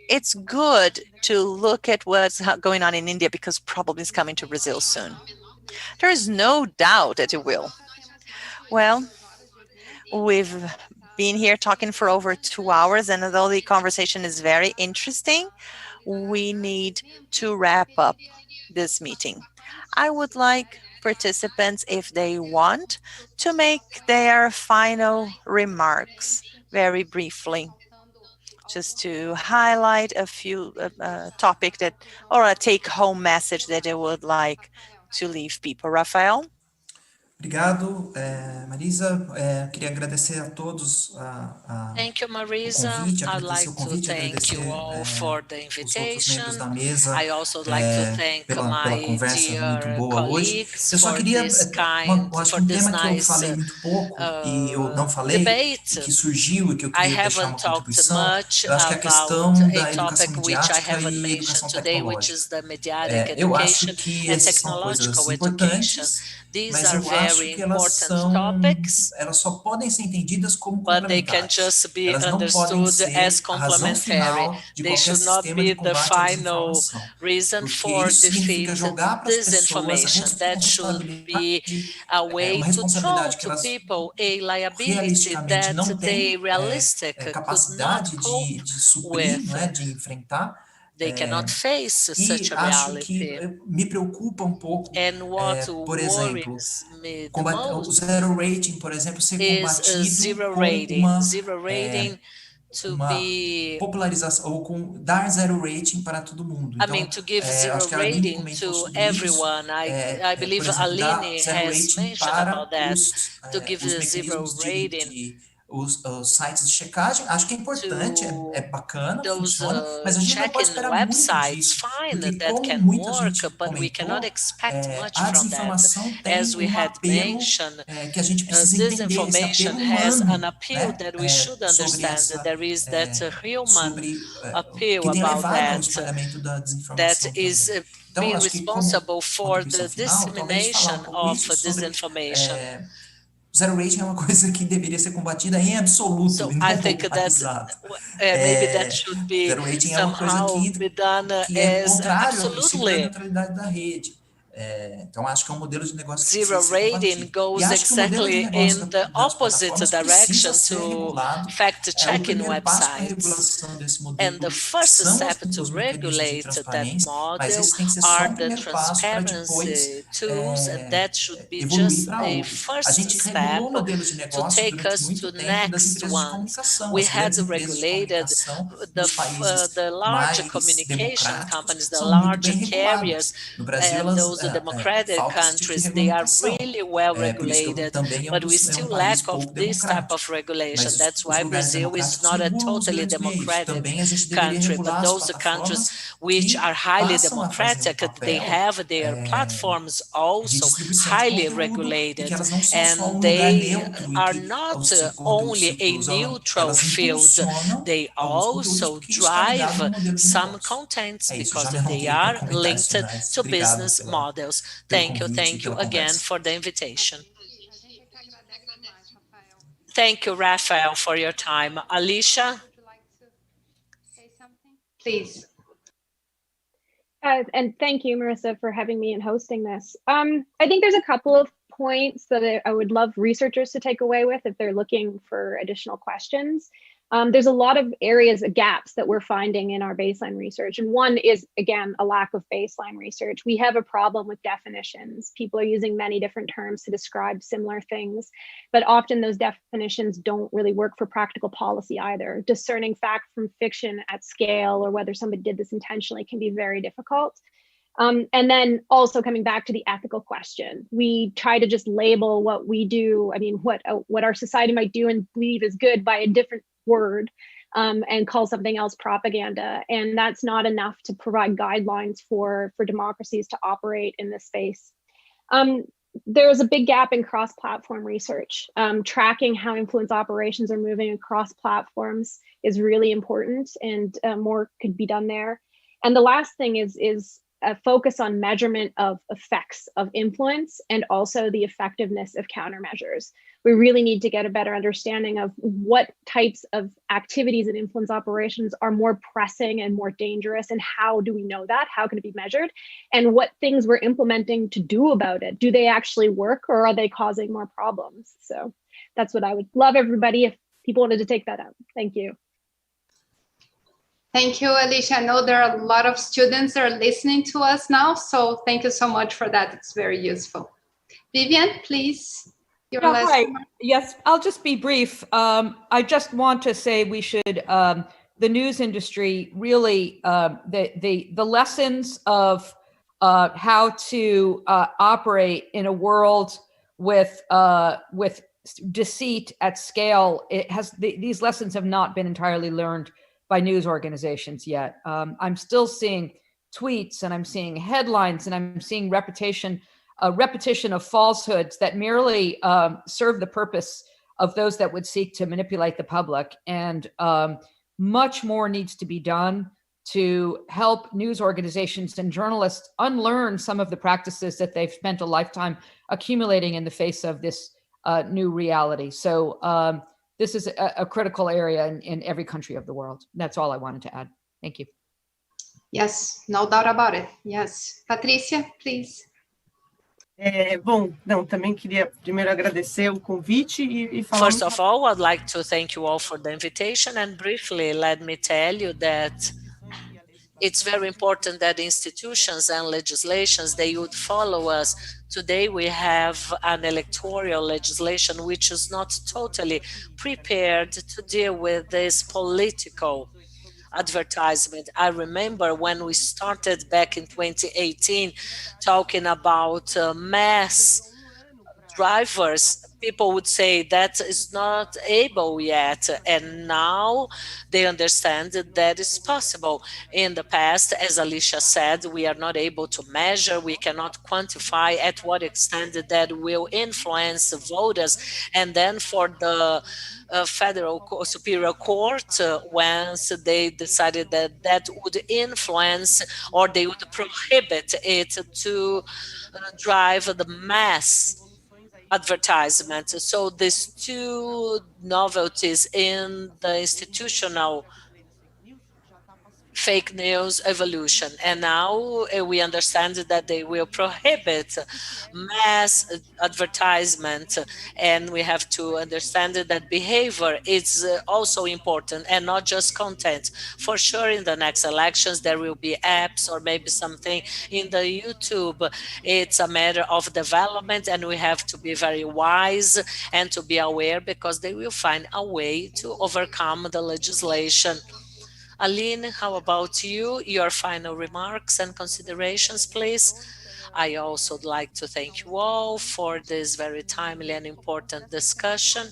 It's good to look at what's going on in India because probably it's coming to Brazil soon. There is no doubt that it will. Well, we've been here talking for over 2 hours, and although the conversation is very interesting, we need to wrap up this meeting. I would like participants, if they want, to make their final remarks very briefly, just to highlight a few topic that, or a take-home message that they would like to leave people. Rafael? Obrigado, Marisa. Queria agradecer a todos Thank you, o Marisa. convite, I'd agradecer like o to convite, thank you agradecer all for the os outros membros invitation. da mesa I also like to thank pela my conversa muito dear boa hoje. colleagues Eu só for queria, this eu acho que um tema que eu falei muito pouco e eu não falei, e debate. que surgiu e que eu I queria deixar haven't uma talked contribuição, much eu acho que é a about questão a da educação topic which I midiática haven't e mentioned educação today, which tecnológica. is the mediatic Eu acho education que and essas são coisas technological education. importantes, These mas are eu acho very que elas só podem ser entendidas como but they can complementares. just be Elas não podem understood as ser a razão complementary. final de They qualquer should not sistema be de the combate à final desinformação, reason porque for isso significa defeat jogar para as pessoas a disinformation. That should be responsabilidade, a way uma to throw responsabilidade que to elas people a liability realisticamente that não they têm realistic could not capacidade cope de suprir, with. não é, de enfrentar. They cannot face E such a acho que reality. me preocupa um pouco, And what por exemplo, worries me the o most zero rating, por exemplo, ser is a combatido zero com rating. Zero rating to uma be, popularização, ou com dar zero rating para todo mundo. I Então, mean, to give acho zero que a Aline rating comentou to sobre isso, everyone. I por believe exemplo, dar Aline zero has rating mentioned para about that. To give os a zero mecanismos rating os sites de checagem. Acho que é importante, é to bacana, those funciona, mas a gente não pode check-in esperar muito websites, disso, fine, porque that como can muita work, gente but we cannot comentou, expect much a from that. desinformação As tem we had apelo mentioned, que a gente precisa entender, esse disinformation apelo has an humano, appeal né, that we should sobre understand. There is that human sobre appeal que tem about levado ao that, espalhamento da that desinformação is também. Então, being acho que como responsible for contribuição the final, talvez falar dissemination um pouco of isso sobre disinformation. zero rating é uma coisa que deveria ser combatida em absoluto So e I não think that polarizado. maybe that should be Zero rating é uma coisa somehow be done que é as contrário ao princípio da absolutely. neutralidade da rede. Então, acho que é um modelo de negócio que Zero precisa ser rating combatido. E goes acho que o modelo de exactly negócio in the das opposite plataformas precisa direction ser to regulado. O fact-checking primeiro passo para a websites. regulação desse And the modelo first são step to os mecanismos de regulate that transparência, mas model esse tem que ser só are um the primeiro passo para depois transparency tools, and that should be evoluir just para a outros. A first gente step regulou modelos de to negócio take durante us to muito tempo das next empresas de ones. comunicação, We as had grandes empresas de regulated comunicação nos países the large mais communication democráticos companies, the são muito large bem carriers, reguladas. No Brasil, and those democratic falta esse tipo de countries, they are regulamentação. really well Por isso que regulated, também but we é still país lack of pouco this type democrático. of regulation. Mas That's os why lugares Brazil is democráticos not a regulam os totally grandes meios. democratic Também a gente deveria country, but regular as those countries plataformas which que are highly passam a fazer democratic, they papel have their platforms de also distribuição de highly conteúdo e que regulated, elas não são só and um lugar they neutro em are que not os conteúdos only a circulam, neutral elas field, impulsionam they alguns conteúdos also porque isso está ligado no drive modelo de some negócio. contents É isso, because já me they alonguei para are comentários linked finais. to Obrigado business models. pelo Thank convite e you pela again conversa. for the invitation. Thank you, Rafael, for your time. Alicia? Please. And thank you, Marissa, for having me and hosting this. I think there's a couple of points that I would love researchers to take away with if they're looking for additional questions. There's a lot of areas of gaps that we're finding in our baseline research. And one is, again, a lack of baseline research. We have a problem with definitions. People are using many different terms to describe similar things, but often those definitions don't really work for practical policy either. Discerning fact from fiction at scale, or whether somebody did this intentionally, can be very difficult. And then also coming back to the ethical question, we try to just label what we do. I mean, what our society might do and believe is good by a different word, and call something else propaganda. And that's not enough to provide guidelines for democracies to operate in this space. There's a big gap in cross-platform research. Tracking how influence operations are moving across platforms is really important, and more could be done there. And the last thing is a focus on measurement of effects of influence, and also the effectiveness of countermeasures. We really need to get a better understanding of what types of activities and influence operations are more pressing and more dangerous, and how do we know that? How can it be measured? And what things we're implementing to do about it. Do they actually work, or are they causing more problems? So that's what I would love everybody if people wanted to take that out. Thank you. Thank you, Alicia. I know there are a lot of students that are listening to us now, so thank you so much for that. It's very useful. Vivian, please, your last remark. Yes, I'll just be brief. I just want to say we should, the news industry really, the lessons of how to operate in a world with deceit at scale, these lessons have not been entirely learned by news organizations yet. I'm still seeing tweets, and I'm seeing headlines, and I'm seeing repetition of falsehoods that merely serve the purpose of those that would seek to manipulate the public. And much more needs to be done to help news organizations and journalists unlearn some of the practices that they've spent a lifetime accumulating in the face of this new reality. So this is a critical area in every country of the world. That's all I wanted to add. Thank you. Yes, no doubt about it. Yes. Patrícia, please. Bom, não, também queria primeiro agradecer o convite e falar. First of all, I'd like to thank you all for the invitation, and briefly let me tell you that it's very important that institutions and legislations, they would follow us. Today we have an electoral legislation which is not totally prepared to deal with this political advertisement. I remember when we started back in 2018 talking about mass drivers, people would say that is not able yet, and now they understand that is possible. In the past, as Alicia said, we are not able to measure, we cannot quantify at what extent that will influence voters. And then for the Federal Superior Court, once they decided that that would influence, or they would prohibit it to drive the mass advertisement. So these two novelties in the institutional fake news evolution, and now we understand that they will prohibit mass advertisement, and we have to understand that behavior is also important and not just content. For sure, in the next elections there will be apps or maybe something in the YouTube. It's a matter of development, and we have to be very wise and to be aware, because they will find a way to overcome the legislation. Aline, how about you? Your final remarks and considerations, please. I also would like to thank you all for this very timely and important discussion.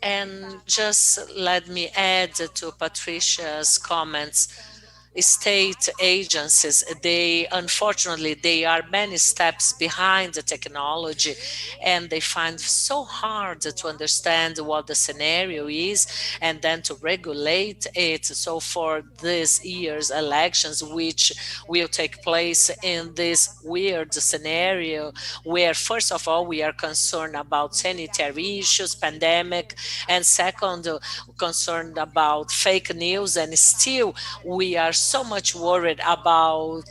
And just let me add to Patricia's comments. State agencies, unfortunately, they are many steps behind the technology, and they find so hard to understand what the scenario is and then to regulate it. So for this year's elections, which will take place in this weird scenario where, first of all, we are concerned about sanitary issues, pandemic, and second, concerned about fake news, and still we are so much worried about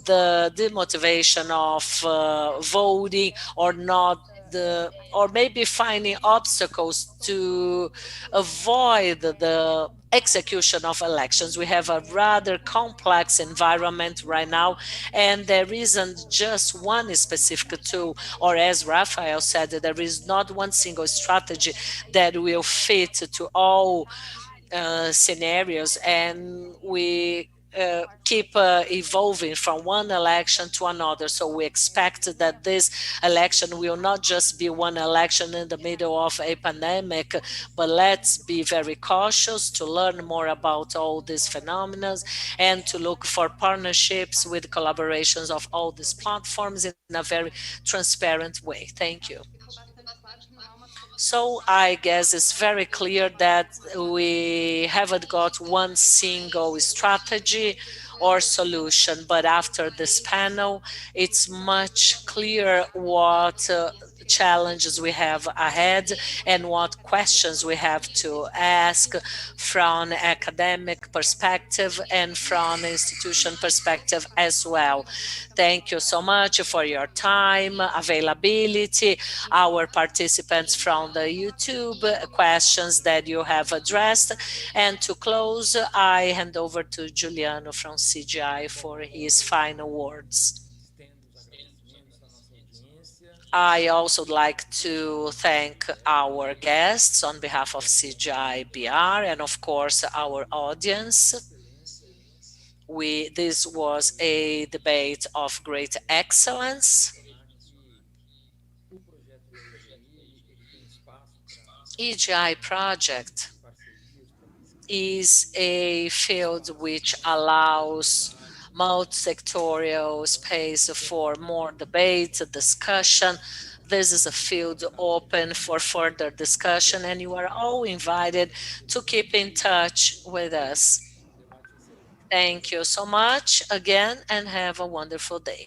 the demotivation of voting or not or maybe finding obstacles to avoid the execution of elections. We have a rather complex environment right now, and there isn't just one specific tool, or as Raphael said, there is not one single strategy that will fit to all scenarios, and we keep evolving from one election to another. So we expect that this election will not just be one election in the middle of a pandemic, but let's be very cautious to learn more about all these phenomena and to look for partnerships with collaborations of all these platforms in a very transparent way. Thank you. So I guess it's very clear that we haven't got one single strategy or solution, but after this panel, it's much clearer what challenges we have ahead and what questions we have to ask from academic perspective and from institution perspective as well. Thank you so much for your time, availability, our participants from the YouTube questions that you have addressed. And to close, I hand over to Juliano from CGI for his final words. I also like to thank our guests on behalf of CGI BR and of course our audience. This was a debate of great excellence. EGI project is a field which allows multi-sectorial space for more debate, discussion. This is a field open for further discussion, and you are all invited to keep in touch with us. Thank you so much again, and have a wonderful day.